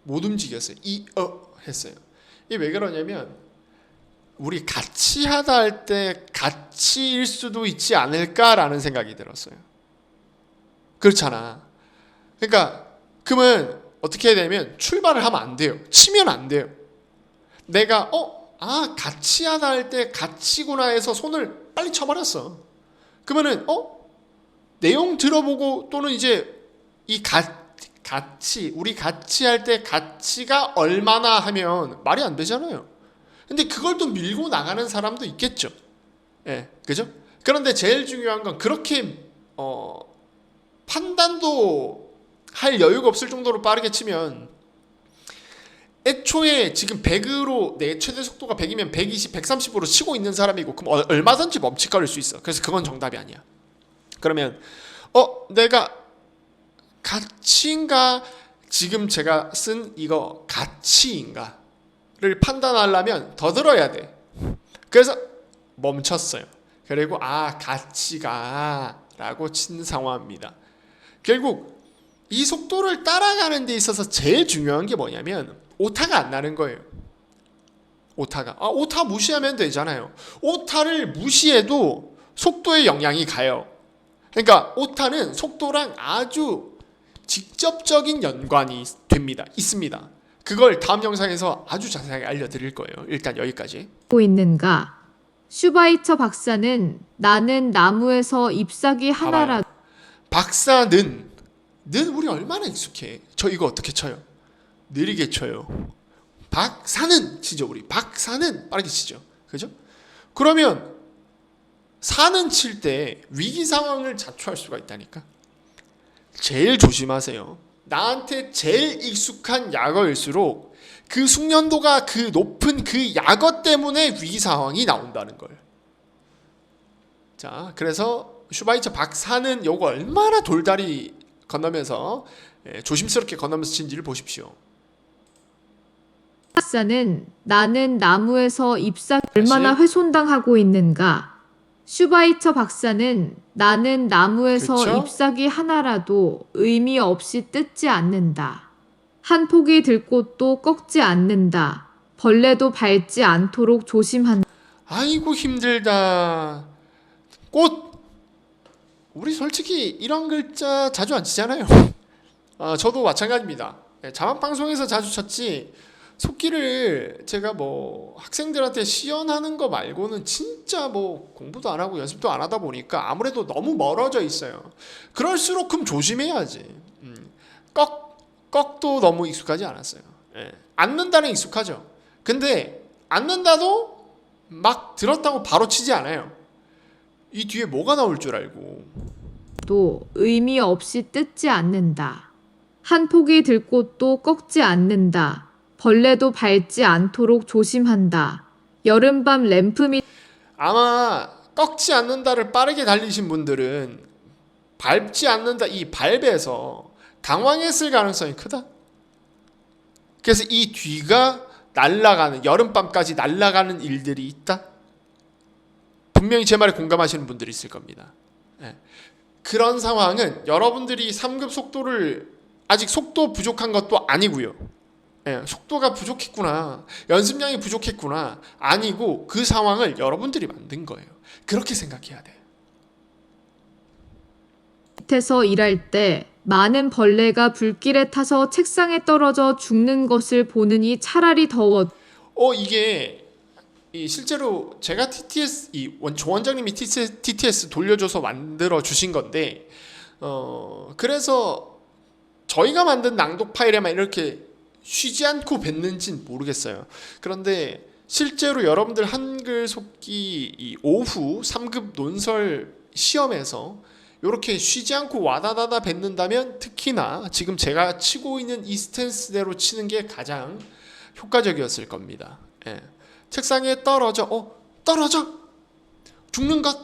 못 움직였어요. 했어요. 이게 왜 그러냐면 우리 같이 하다 할 때 가치일 수도 있지 않을까라는 생각이 들었어요. 그렇잖아. 그러니까 그러면 어떻게 해야 되냐면 출발을 하면 안 돼요. 치면 안 돼요. 내가 같이 하다 할 때 가치구나 해서 손을 빨리 쳐버렸어. 그러면은 내용 들어보고 또는 이제 이 가치 우리 같이 할 때 가치가 얼마나 하면 말이 안 되잖아요. 근데 그걸 또 밀고 나가는 사람도 있겠죠. 그죠? 그런데 제일 중요한 건 그렇게 판단도 할 여유가 없을 정도로 빠르게 치면 애초에 지금 100으로 내 최대 속도가 100이면 120, 130으로 치고 있는 사람이고 그럼 얼마든지 멈칫거릴 수 있어. 그래서 그건 정답이 아니야. 그러면 내가 가치인가 지금 제가 쓴 이거 가치인가를 판단하려면 더 들어야 돼. 그래서 멈췄어요. 그리고 가치가 라고 친 상황입니다. 결국 이 속도를 따라가는 데 있어서 제일 중요한 게 뭐냐면 오타가 안 나는 거예요. 오타 무시하면 되잖아요. 오타를 무시해도 속도에 영향이 가요. 그러니까 오타는 속도랑 아주 직접적인 연관이 있습니다. 그걸 다음 영상에서 아주 자세하게 알려드릴 거예요. 일단 여기까지. 있는가? 슈바이처 박사는 나는 나무에서 잎사귀 하나라도 박사는 우리 얼마나 익숙해. 저 이거 어떻게 쳐요? 느리게 쳐요. 박사는 치죠. 우리 박사는 빠르게 치죠. 그죠? 그러면 사는 칠 때 위기 상황을 자초할 수가 있다니까. 제일 조심하세요. 나한테 제일 익숙한 약어일수록 그 숙련도가 그 높은 그 약어 때문에 위기 상황이 나온다는 걸. 자, 그래서 슈바이처 박사는 요거 얼마나 돌다리 건너면서 조심스럽게 건너면서 친지를 보십시오. 박사는 나는 나무에서 잎사귀 얼마나 훼손당하고 있는가? 슈바이처 박사는 나는 나무에서 그쵸? 잎사귀 하나라도 의미 없이 뜯지 않는다. 한 폭이 들 곳도 꺾지 않는다. 벌레도 밟지 않도록 조심한다. 아이고 힘들다. 꽃. 우리 솔직히 이런 글자 자주 안 치잖아요. 저도 마찬가지입니다. 자막 방송에서 자주 쳤지 속기를 제가 뭐 학생들한테 시연하는 거 말고는 진짜 뭐 공부도 안 하고 연습도 안 하다 보니까 아무래도 너무 멀어져 있어요. 그럴수록 그럼 조심해야지. 꺽도 너무 익숙하지 않았어요. 앉는다는 익숙하죠. 근데 앉는다도 막 들었다고 바로 치지 않아요. 이 뒤에 뭐가 나올 줄 알고. 또 의미 없이 뜯지 않는다. 한 폭이 들 곳도 꺾지 않는다. 벌레도 밟지 않도록 조심한다. 여름밤 램프 밑 아마 꺾지 않는다를 빠르게 달리신 분들은 밟지 않는다 이 밟에서 당황했을 가능성이 크다. 그래서 이 뒤가 날아가는 여름밤까지 날아가는 일들이 있다. 분명히 제 말에 공감하시는 분들이 있을 겁니다. 예. 그런 상황은 여러분들이 3급 속도를 아직 속도 부족한 것도 아니고요. 예, 속도가 부족했구나, 연습량이 부족했구나 아니고 그 상황을 여러분들이 만든 거예요. 그렇게 생각해야 돼요. 밑에서 일할 때 많은 벌레가 불길에 타서 책상에 떨어져 죽는 것을 보느니 차라리 더워. 이게 실제로 제가 TTS 조 원장님이 TTS 돌려줘서 만들어 주신 건데 그래서 저희가 만든 낭독 파일에만 이렇게 쉬지 않고 뱉는지는 모르겠어요. 그런데 실제로 여러분들 한글 속기 이 오후 3급 논설 시험에서 이렇게 쉬지 않고 와다다다 뱉는다면 특히나 지금 제가 치고 있는 이 스탠스대로 치는 게 가장 효과적이었을 겁니다. 예. 책상에 떨어져 죽는 것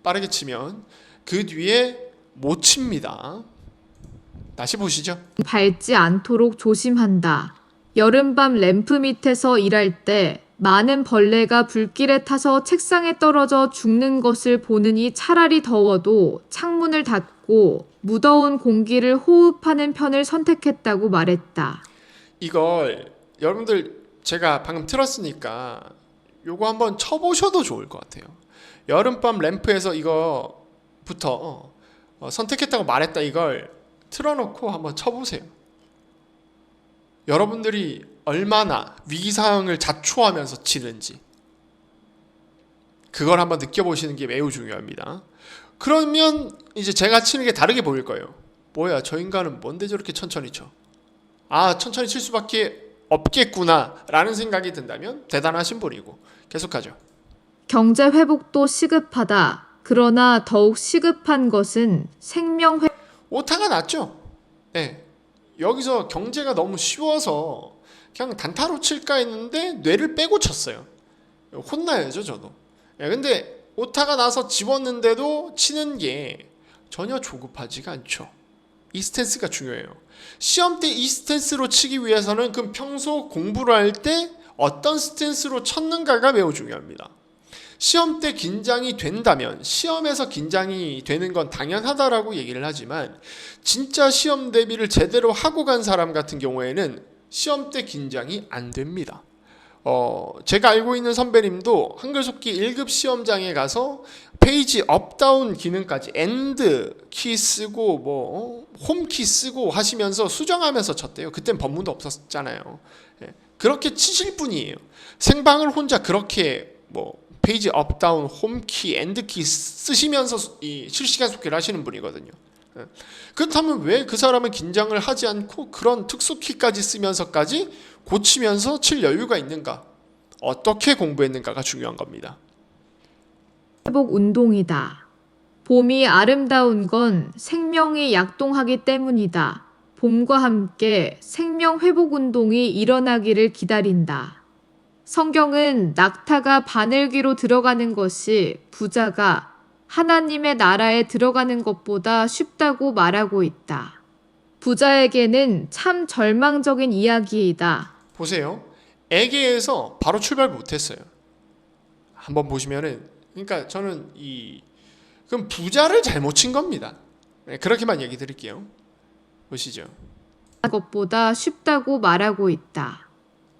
빠르게 치면 그 뒤에 못 칩니다. 다시 보시죠. 밟지 않도록 조심한다. 여름밤 램프 밑에서 일할 때 많은 벌레가 불길에 타서 책상에 떨어져 죽는 것을 보느니 차라리 더워도 창문을 닫고 무더운 공기를 호흡하는 편을 선택했다고 말했다. 이걸 여러분들 제가 방금 틀었으니까 요거 한번 쳐보셔도 좋을 것 같아요. 여름밤 램프에서 이거부터 선택했다고 말했다, 이걸 틀어놓고 한번 쳐보세요. 여러분들이 얼마나 위기상황을 자초하면서 치는지 그걸 한번 느껴보시는 게 매우 중요합니다. 그러면 이제 제가 치는 게 다르게 보일 거예요. 뭐야, 저 인간은 뭔데 저렇게 천천히 쳐? 천천히 칠 수밖에 없겠구나 라는 생각이 든다면 대단하신 분이고. 계속하죠. 경제 회복도 시급하다. 그러나 더욱 시급한 것은 생명 회복. 오타가 났죠. 네. 여기서 경제가 너무 쉬워서 그냥 단타로 칠까 했는데 뇌를 빼고 쳤어요. 혼나야죠, 저도. 근데 오타가 나서 집었는데도 치는 게 전혀 조급하지가 않죠. 이 스탠스가 중요해요. 시험 때 이 스탠스로 치기 위해서는 그럼 평소 공부를 할 때 어떤 스탠스로 쳤는가가 매우 중요합니다. 시험 때 긴장이 된다면 시험에서 긴장이 되는 건 당연하다라고 얘기를 하지만 진짜 시험 대비를 제대로 하고 간 사람 같은 경우에는 시험 때 긴장이 안 됩니다. 제가 알고 있는 선배님도 한글 속기 1급 시험장에 가서 페이지 업다운 기능까지 엔드 키 쓰고 홈 키 쓰고 하시면서 수정하면서 쳤대요. 그땐 법문도 없었잖아요. 그렇게 치실 분이에요. 생방을 혼자 그렇게 페이지 업다운 홈 키 엔드 키 쓰시면서 이 실시간 속기를 하시는 분이거든요. 그렇다면 왜 그 사람은 긴장을 하지 않고 그런 특수 키까지 쓰면서까지 고치면서 칠 여유가 있는가? 어떻게 공부했는가가 중요한 겁니다. 회복 운동이다. 봄이 아름다운 건 생명이 약동하기 때문이다. 봄과 함께 생명 회복 운동이 일어나기를 기다린다. 성경은 낙타가 바늘귀로 들어가는 것이 부자가 하나님의 나라에 들어가는 것보다 쉽다고 말하고 있다. 부자에게는 참 절망적인 이야기이다. 보세요. 에게에서 바로 출발 못했어요. 한번 보시면은, 그러니까 저는 그럼 부자를 잘못 친 겁니다. 그렇게만 얘기 드릴게요. 보시죠. 것보다 쉽다고 말하고 있다.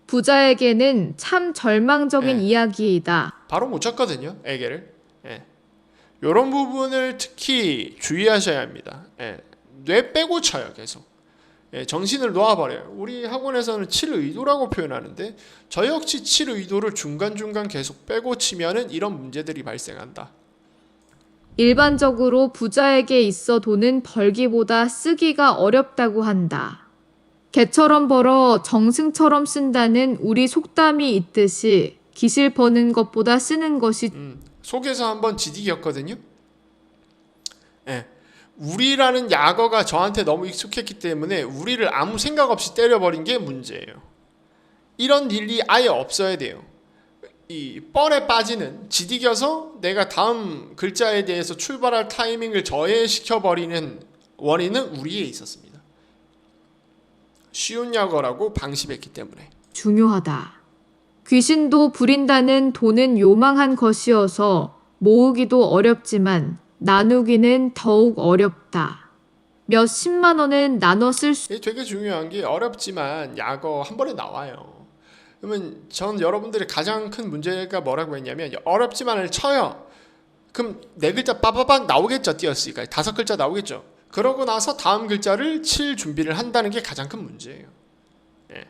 부자에게는 참 절망적인 이야기이다. 바로 못 쳤거든요, 에게를. 이런 부분을 특히 주의하셔야 합니다. 뇌 빼고 쳐요, 계속. 정신을 놓아버려요. 우리 학원에서는 칠 의도라고 표현하는데 저 역시 칠 의도를 중간중간 계속 빼고 치면은 이런 문제들이 발생한다. 일반적으로 부자에게 있어 돈은 벌기보다 쓰기가 어렵다고 한다. 개처럼 벌어 정승처럼 쓴다는 우리 속담이 있듯이 기실 버는 것보다 쓰는 것이 속에서 한번 지디겼거든요. 우리라는 약어가 저한테 너무 익숙했기 때문에 우리를 아무 생각 없이 때려버린 게 문제예요. 이런 일이 아예 없어야 돼요. 이 뻘에 빠지는, 지디겨서 내가 다음 글자에 대해서 출발할 타이밍을 저해시켜버리는 원인은 우리에 있었습니다. 쉬운 약어라고 방심했기 때문에. 중요하다. 귀신도 부린다는 돈은 요망한 것이어서 모으기도 어렵지만 나누기는 더욱 어렵다. 몇 십만 원은 나눠 쓸 수 이게 되게 중요한 게 어렵지만 약어 한 번에 나와요. 그러면 전 여러분들의 가장 큰 문제가 뭐라고 했냐면 어렵지만을 쳐요. 그럼 네 글자 빠바박 나오겠죠. 띄었으니까 5글자 나오겠죠. 그러고 나서 다음 글자를 칠 준비를 한다는 게 가장 큰 문제예요. 예.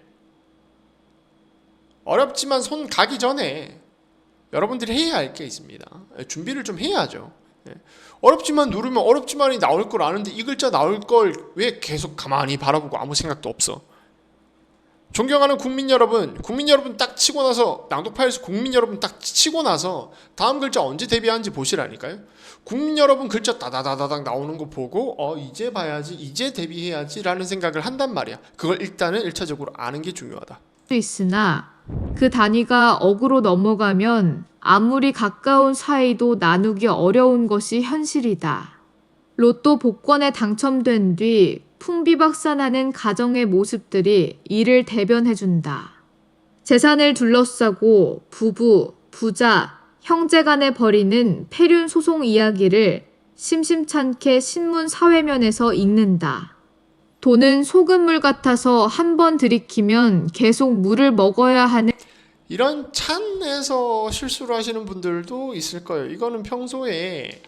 어렵지만 손 가기 전에 여러분들이 해야 할 게 있습니다. 예, 준비를 좀 해야죠. 예. 어렵지만 누르면 어렵지만이 나올 걸 아는데 이 글자 나올 걸 왜 계속 가만히 바라보고 아무 생각도 없어? 존경하는 국민 여러분 딱 치고 나서 낭독파일에서 국민 여러분 딱 치고 나서 다음 글자 언제 데뷔하는지 보시라니까요. 국민 여러분 글자 다다다다닥 나오는 거 보고 이제 봐야지, 이제 데뷔해야지라는 생각을 한단 말이야. 그걸 일단은 1차적으로 아는 게 중요하다. 있으나 그 단위가 억으로 넘어가면 아무리 가까운 사이도 나누기 어려운 것이 현실이다. 로또 복권에 당첨된 뒤 풍비박산하는 가정의 모습들이 이를 대변해준다. 재산을 둘러싸고 부부, 부자, 형제 간에 벌이는 폐륜 소송 이야기를 심심찮게 신문 사회면에서 읽는다. 돈은 소금물 같아서 한 번 들이키면 계속 물을 먹어야 하는 이런 찬에서 실수를 하시는 분들도 있을 거예요. 이거는 평소에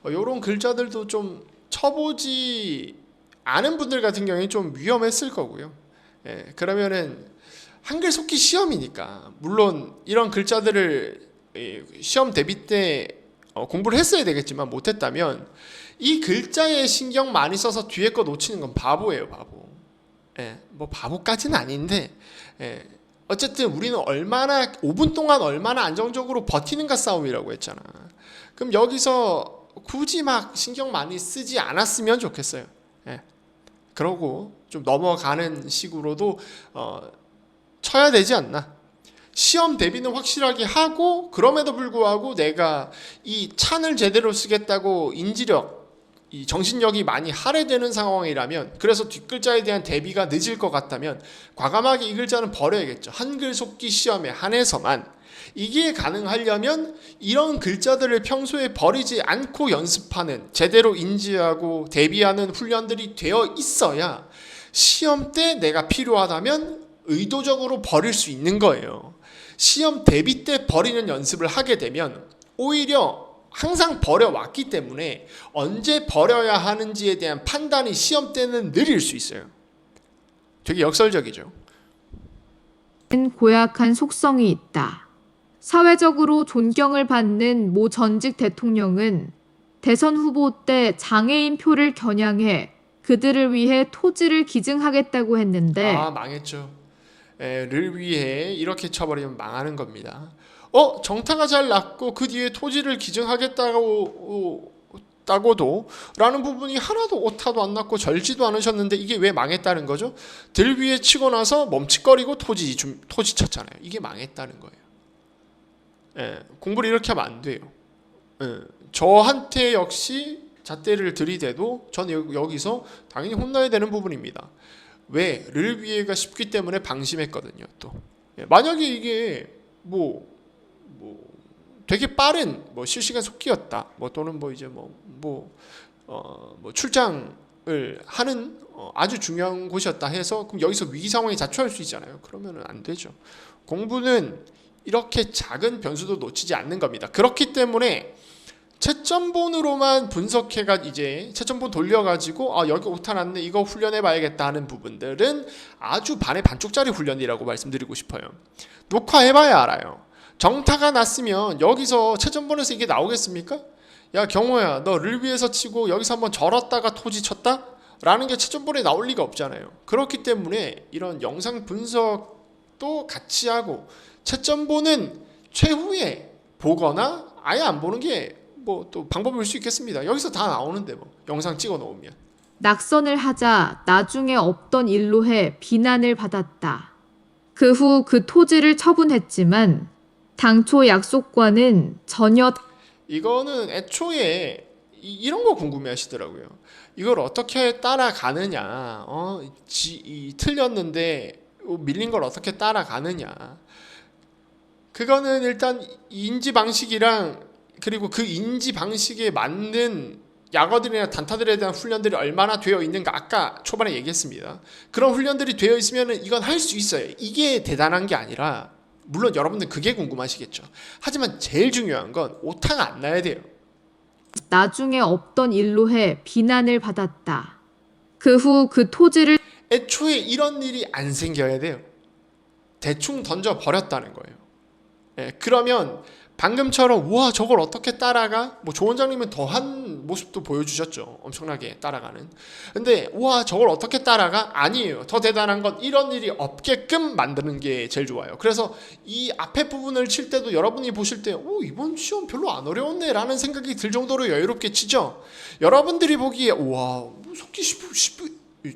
이런 글자들도 좀 쳐보지 않은 분들 같은 경우에 좀 위험했을 거고요. 예, 그러면은 한글 속기 시험이니까 물론 이런 글자들을 시험 대비 때 공부를 했어야 되겠지만 못했다면 이 글자에 신경 많이 써서 뒤에 거 놓치는 건 바보예요, 바보. 예, 뭐 바보까지는 아닌데 예, 어쨌든 우리는 얼마나 5분 동안 얼마나 안정적으로 버티는가 싸움이라고 했잖아. 그럼 여기서 굳이 막 신경 많이 쓰지 않았으면 좋겠어요. 예. 그러고 좀 넘어가는 식으로도 쳐야 되지 않나. 시험 대비는 확실하게 하고 그럼에도 불구하고 내가 이 찬을 제대로 쓰겠다고 인지력, 이 정신력이 많이 할애되는 상황이라면, 그래서 뒷글자에 대한 대비가 늦을 것 같다면 과감하게 이 글자는 버려야겠죠. 한글 속기 시험에 한해서만. 이게 가능하려면 이런 글자들을 평소에 버리지 않고 연습하는, 제대로 인지하고 대비하는 훈련들이 되어 있어야 시험 때 내가 필요하다면 의도적으로 버릴 수 있는 거예요. 시험 대비 때 버리는 연습을 하게 되면 오히려 항상 버려왔기 때문에 언제 버려야 하는지에 대한 판단이 시험 때는 느릴 수 있어요. 되게 역설적이죠. 고약한 속성이 있다. 사회적으로 존경을 받는 모 전직 대통령은 대선 후보 때 장애인 표를 겨냥해 그들을 위해 토지를 기증하겠다고 했는데 망했죠. 를 위해 이렇게 쳐버리면 망하는 겁니다. 정타가 잘 났고 그 뒤에 토지를 기증하겠다고도 라는 부분이 하나도 오타도 안 났고 절지도 않으셨는데 이게 왜 망했다는 거죠? 들 위에 치고 나서 멈칫거리고 토지 쳤잖아요. 이게 망했다는 거예요. 공부를 이렇게 하면 안 돼요. 저한테 역시 잣대를 들이대도 저는 여기서 당연히 혼나야 되는 부분입니다. 왜? 를 위해가 쉽기 때문에 방심했거든요. 또 만약에 이게 되게 빠른 실시간 속기였다. 또는 출장을 하는 아주 중요한 곳이었다 해서 그럼 여기서 위기 상황에 자초할 수 있잖아요. 그러면은 안 되죠. 공부는 이렇게 작은 변수도 놓치지 않는 겁니다. 그렇기 때문에 채점본으로만 분석해가 이제 채점본 돌려가지고 여기 오타 났네 이거 훈련해봐야겠다 하는 부분들은 아주 반의 반쪽짜리 훈련이라고 말씀드리고 싶어요. 녹화해봐야 알아요. 정타가 났으면 여기서 채점본에서 이게 나오겠습니까? 야 경호야 너 를 위해서 치고 여기서 한번 절었다가 토지 쳤다? 라는 게 채점본에 나올 리가 없잖아요. 그렇기 때문에 이런 영상 분석도 같이 하고 채점본은 최후에 보거나 아예 안 보는 게 또 방법일 수 있겠습니다. 여기서 다 나오는데 영상 찍어 놓으면. 낙선을 하자 나중에 없던 일로 해 비난을 받았다. 그 후 그 토지를 처분했지만 당초 약속과는 전혀 이거는 애초에 이런 거 궁금해 하시더라고요. 이걸 어떻게 따라가느냐. 틀렸는데 밀린 걸 어떻게 따라가느냐. 그거는 일단 인지 방식이랑 그리고 그 인지 방식에 맞는 약어들이나 단타들에 대한 훈련들이 얼마나 되어 있는가 아까 초반에 얘기했습니다. 그런 훈련들이 되어 있으면 이건 할 수 있어요. 이게 대단한 게 아니라 물론 여러분들 그게 궁금하시겠죠. 하지만 제일 중요한 건 오타가 안 나야 돼요. 나중에 없던 일로 해 비난을 받았다. 그 후 그 토지를 애초에 이런 일이 안 생겨야 돼요. 대충 던져 버렸다는 거예요. 예, 그러면 방금처럼 우와 저걸 어떻게 따라가? 뭐 조 원장님은 더한 모습도 보여주셨죠. 엄청나게 따라가는. 근데 우와 저걸 어떻게 따라가? 아니에요. 더 대단한 건 이런 일이 없게끔 만드는 게 제일 좋아요. 그래서 이 앞에 부분을 칠 때도 여러분이 보실 때 이번 시험 별로 안 어려웠네 라는 생각이 들 정도로 여유롭게 치죠. 여러분들이 보기에 우와 속기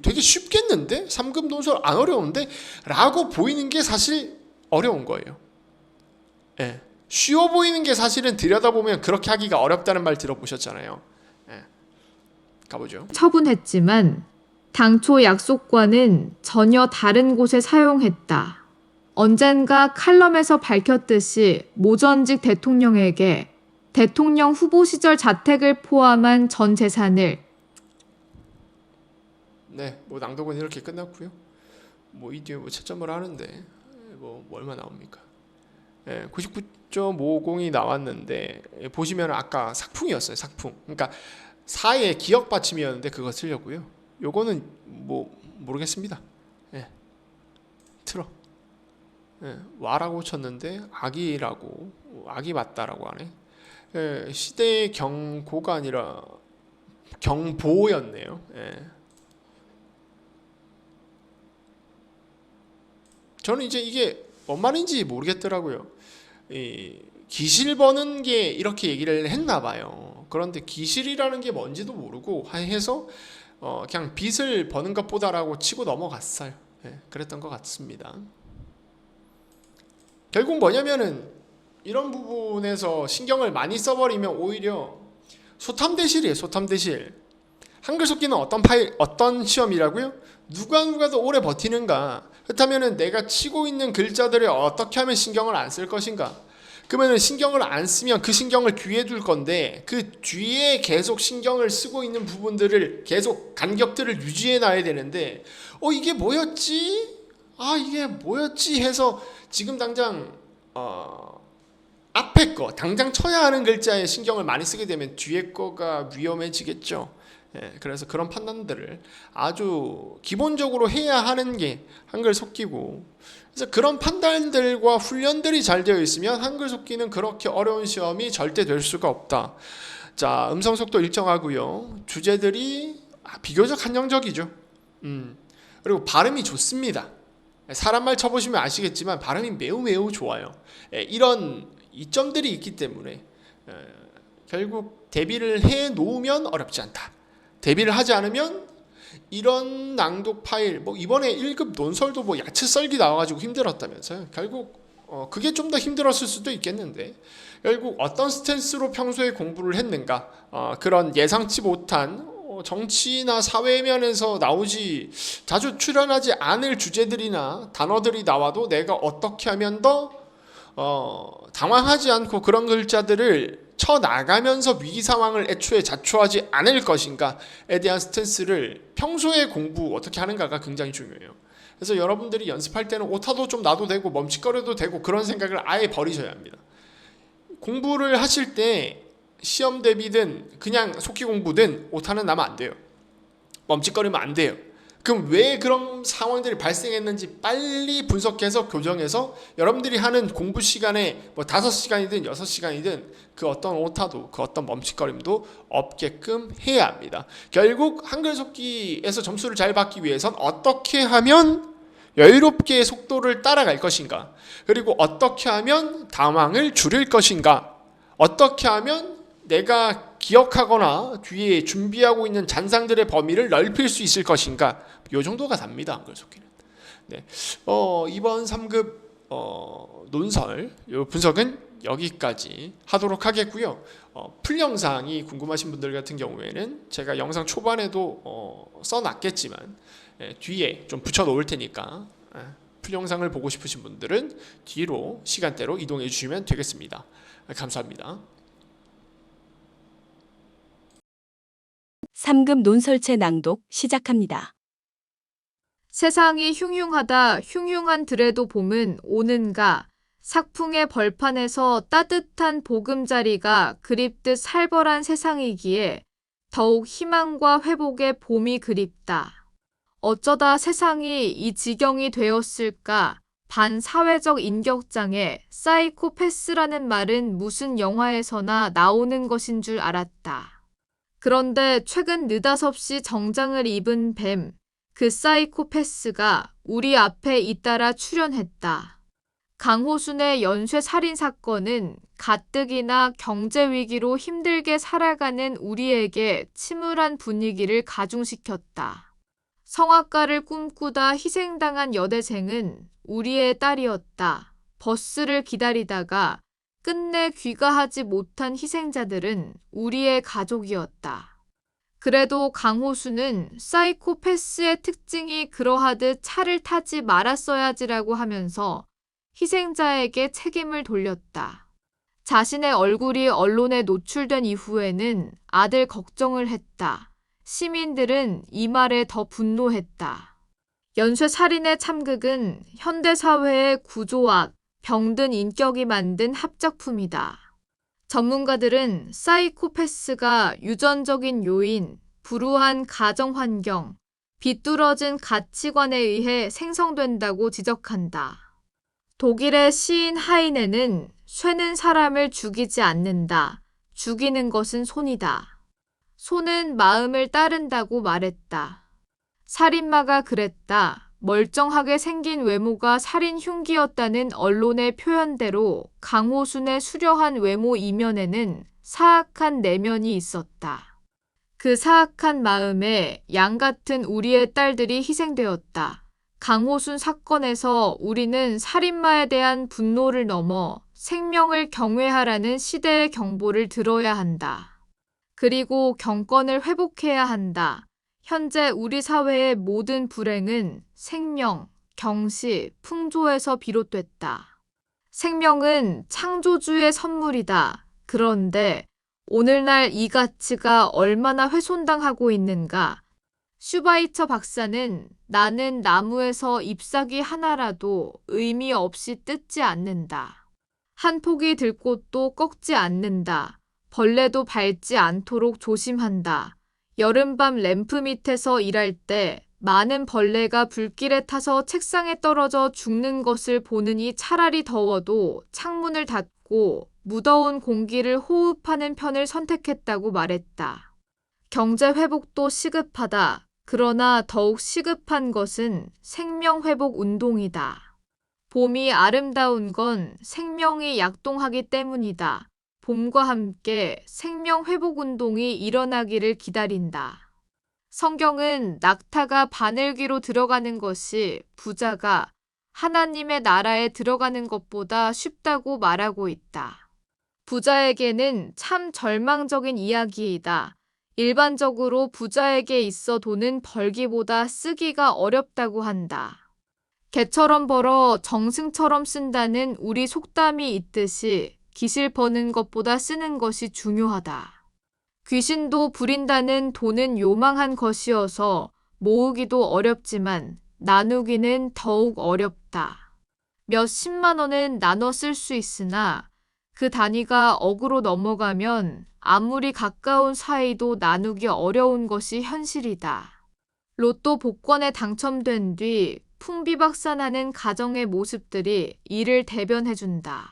되게 쉽겠는데? 3급 논술 안 어려운데? 라고 보이는 게 사실 어려운 거예요. 예. 쉬워 보이는 게 사실은 들여다보면 그렇게 하기가 어렵다는 말 들어보셨잖아요. 예. 가보죠. 처분했지만 당초 약속과는 전혀 다른 곳에 사용했다. 언젠가 칼럼에서 밝혔듯이 모전직 대통령에게 대통령 후보 시절 자택을 포함한 전 재산을 네, 뭐 낭독은 이렇게 끝났고요. 뭐 이 뒤에 뭐 채점을 하는데 뭐 얼마 나옵니까? 99.50이 나왔는데 보시면 아까 삭풍이었어요. 삭풍. 그러니까 4의 기억 받침이었는데 그거 쓰려고요. 요거는 뭐 모르겠습니다. 틀어. 와라고 쳤는데 악이 맞다라고 하네. 시대의 경고가 아니라 경보였네요. 저는 이제 이게 뭔 말인지 모르겠더라고요. 기실 버는 게 이렇게 얘기를 했나 봐요. 그런데 기실이라는 게 뭔지도 모르고 해서 그냥 빚을 버는 것보다라고 치고 넘어갔어요. 그랬던 것 같습니다. 결국 뭐냐면은 이런 부분에서 신경을 많이 써버리면 오히려 소탐대실이에요. 소탐대실. 한글 속기는 어떤 시험이라고요? 누가 더 오래 버티는가? 그렇다면은 내가 치고 있는 글자들을 어떻게 하면 신경을 안 쓸 것인가? 그러면은 신경을 안 쓰면 그 신경을 뒤에 둘 건데 그 뒤에 계속 신경을 쓰고 있는 부분들을 계속 간격들을 유지해 놔야 되는데 이게 뭐였지? 이게 뭐였지? 해서 지금 당장 앞에 거 당장 쳐야 하는 글자에 신경을 많이 쓰게 되면 뒤에 거가 위험해지겠죠. 그래서 그런 판단들을 아주 기본적으로 해야 하는 게 한글 속기고, 그래서 그런 판단들과 훈련들이 잘 되어 있으면 한글 속기는 그렇게 어려운 시험이 절대 될 수가 없다. 자, 음성 속도 일정하고요. 주제들이 비교적 한정적이죠. 그리고 발음이 좋습니다. 사람 말 쳐보시면 아시겠지만 발음이 매우 좋아요. 이런 이점들이 있기 때문에 결국 대비를 해 놓으면 어렵지 않다. 대비를 하지 않으면 이런 낭독 파일, 뭐 이번에 1급 논설도 뭐 야채 썰기 나와가지고 힘들었다면서요. 결국 그게 좀 더 힘들었을 수도 있겠는데 결국 어떤 스탠스로 평소에 공부를 했는가, 그런 예상치 못한 정치나 사회면에서 자주 출연하지 않을 주제들이나 단어들이 나와도 내가 어떻게 하면 더 당황하지 않고 그런 글자들을 쳐나가면서 위기 상황을 애초에 자초하지 않을 것인가에 대한 스탠스를 평소에 공부 어떻게 하는가가 굉장히 중요해요. 그래서 여러분들이 연습할 때는 오타도 좀 나도 되고 멈칫거려도 되고 그런 생각을 아예 버리셔야 합니다. 공부를 하실 때 시험 대비든 그냥 속기 공부든 오타는 나면 안 돼요. 멈칫거리면 안 돼요. 그럼 왜 그런 상황들이 발생했는지 빨리 분석해서 교정해서 여러분들이 하는 공부 시간에 뭐 5시간이든 6시간이든 그 어떤 오타도 그 어떤 멈칫거림도 없게끔 해야 합니다. 결국 한글 속기에서 점수를 잘 받기 위해선 어떻게 하면 여유롭게 속도를 따라갈 것인가, 그리고 어떻게 하면 당황을 줄일 것인가, 어떻게 하면 내가 기억하거나 뒤에 준비하고 있는 잔상들의 범위를 넓힐 수 있을 것인가, 요 정도가 답니다. 한글 속기는. 네. 이번 3급 논설 요 분석은 여기까지 하도록 하겠고요. 풀 영상이 궁금하신 분들 같은 경우에는 제가 영상 초반에도 써놨겠지만 뒤에 좀 붙여 놓을 테니까 풀 영상을 보고 싶으신 분들은 뒤로 시간대로 이동해 주시면 되겠습니다. 감사합니다. 3급 논설체 낭독 시작합니다. 세상이 흉흉하다 흉흉한들에도 봄은 오는가. 삭풍의 벌판에서 따뜻한 보금자리가 그립듯 살벌한 세상이기에 더욱 희망과 회복의 봄이 그립다. 어쩌다 세상이 이 지경이 되었을까. 반사회적 인격장애, 사이코패스라는 말은 무슨 영화에서나 나오는 것인 줄 알았다. 그런데 최근 느닷없이 정장을 입은 뱀, 그 사이코패스가 우리 앞에 잇따라 출연했다. 강호순의 연쇄 살인 사건은 가뜩이나 경제 위기로 힘들게 살아가는 우리에게 침울한 분위기를 가중시켰다. 성악가를 꿈꾸다 희생당한 여대생은 우리의 딸이었다. 버스를 기다리다가 끝내 귀가하지 못한 희생자들은 우리의 가족이었다. 그래도 강호수는 사이코패스의 특징이 그러하듯 차를 타지 말았어야지라고 하면서 희생자에게 책임을 돌렸다. 자신의 얼굴이 언론에 노출된 이후에는 아들 걱정을 했다. 시민들은 이 말에 더 분노했다. 연쇄살인의 참극은 현대사회의 구조악, 병든 인격이 만든 합작품이다. 전문가들은 사이코패스가 유전적인 요인, 불우한 가정환경, 비뚤어진 가치관에 의해 생성된다고 지적한다. 독일의 시인 하이네는 쇠는 사람을 죽이지 않는다. 죽이는 것은 손이다. 손은 마음을 따른다고 말했다. 살인마가 그랬다. 멀쩡하게 생긴 외모가 살인 흉기였다는 언론의 표현대로 강호순의 수려한 외모 이면에는 사악한 내면이 있었다. 그 사악한 마음에 양 같은 우리의 딸들이 희생되었다. 강호순 사건에서 우리는 살인마에 대한 분노를 넘어 생명을 경외하라는 시대의 경보를 들어야 한다. 그리고 경권을 회복해야 한다. 현재 우리 사회의 모든 불행은 생명, 경시, 풍조에서 비롯됐다. 생명은 창조주의 선물이다. 그런데 오늘날 이 가치가 얼마나 훼손당하고 있는가. 슈바이처 박사는 나는 나무에서 잎사귀 하나라도 의미 없이 뜯지 않는다. 한 포기 들꽃도 꺾지 않는다. 벌레도 밟지 않도록 조심한다. 여름밤 램프 밑에서 일할 때 많은 벌레가 불길에 타서 책상에 떨어져 죽는 것을 보느니 차라리 더워도 창문을 닫고 무더운 공기를 호흡하는 편을 선택했다고 말했다. 경제 회복도 시급하다. 그러나 더욱 시급한 것은 생명 회복 운동이다. 봄이 아름다운 건 생명이 약동하기 때문이다. 봄과 함께 생명 회복 운동이 일어나기를 기다린다. 성경은 낙타가 바늘귀로 들어가는 것이 부자가 하나님의 나라에 들어가는 것보다 쉽다고 말하고 있다. 부자에게는 참 절망적인 이야기이다. 일반적으로 부자에게 있어 돈은 벌기보다 쓰기가 어렵다고 한다. 개처럼 벌어 정승처럼 쓴다는 우리 속담이 있듯이 기실 버는 것보다 쓰는 것이 중요하다. 귀신도 부린다는 돈은 요망한 것이어서 모으기도 어렵지만 나누기는 더욱 어렵다. 몇십만 원은 나눠 쓸 수 있으나 그 단위가 억으로 넘어가면 아무리 가까운 사이도 나누기 어려운 것이 현실이다. 로또 복권에 당첨된 뒤 풍비박산하는 가정의 모습들이 이를 대변해준다.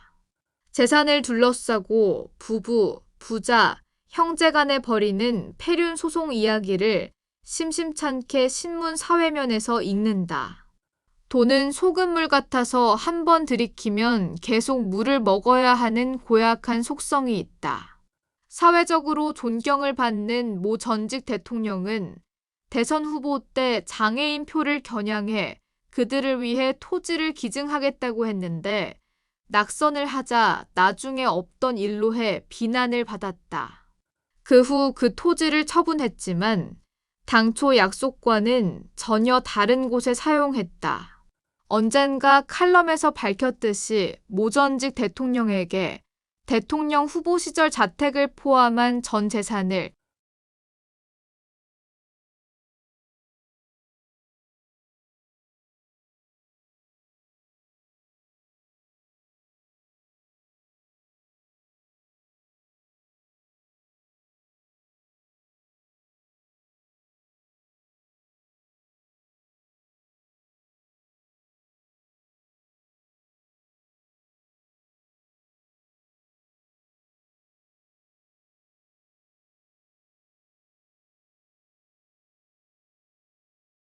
재산을 둘러싸고 부부, 부자, 형제 간에 벌이는 폐륜 소송 이야기를 심심찮게 신문 사회면에서 읽는다. 돈은 소금물 같아서 한 번 들이키면 계속 물을 먹어야 하는 고약한 속성이 있다. 사회적으로 존경을 받는 모 전직 대통령은 대선 후보 때 장애인 표를 겨냥해 그들을 위해 토지를 기증하겠다고 했는데 낙선을 하자 나중에 없던 일로 해 비난을 받았다. 그 후 그 토지를 처분했지만 당초 약속과는 전혀 다른 곳에 사용했다. 언젠가 칼럼에서 밝혔듯이 모 전직 대통령에게 대통령 후보 시절 자택을 포함한 전 재산을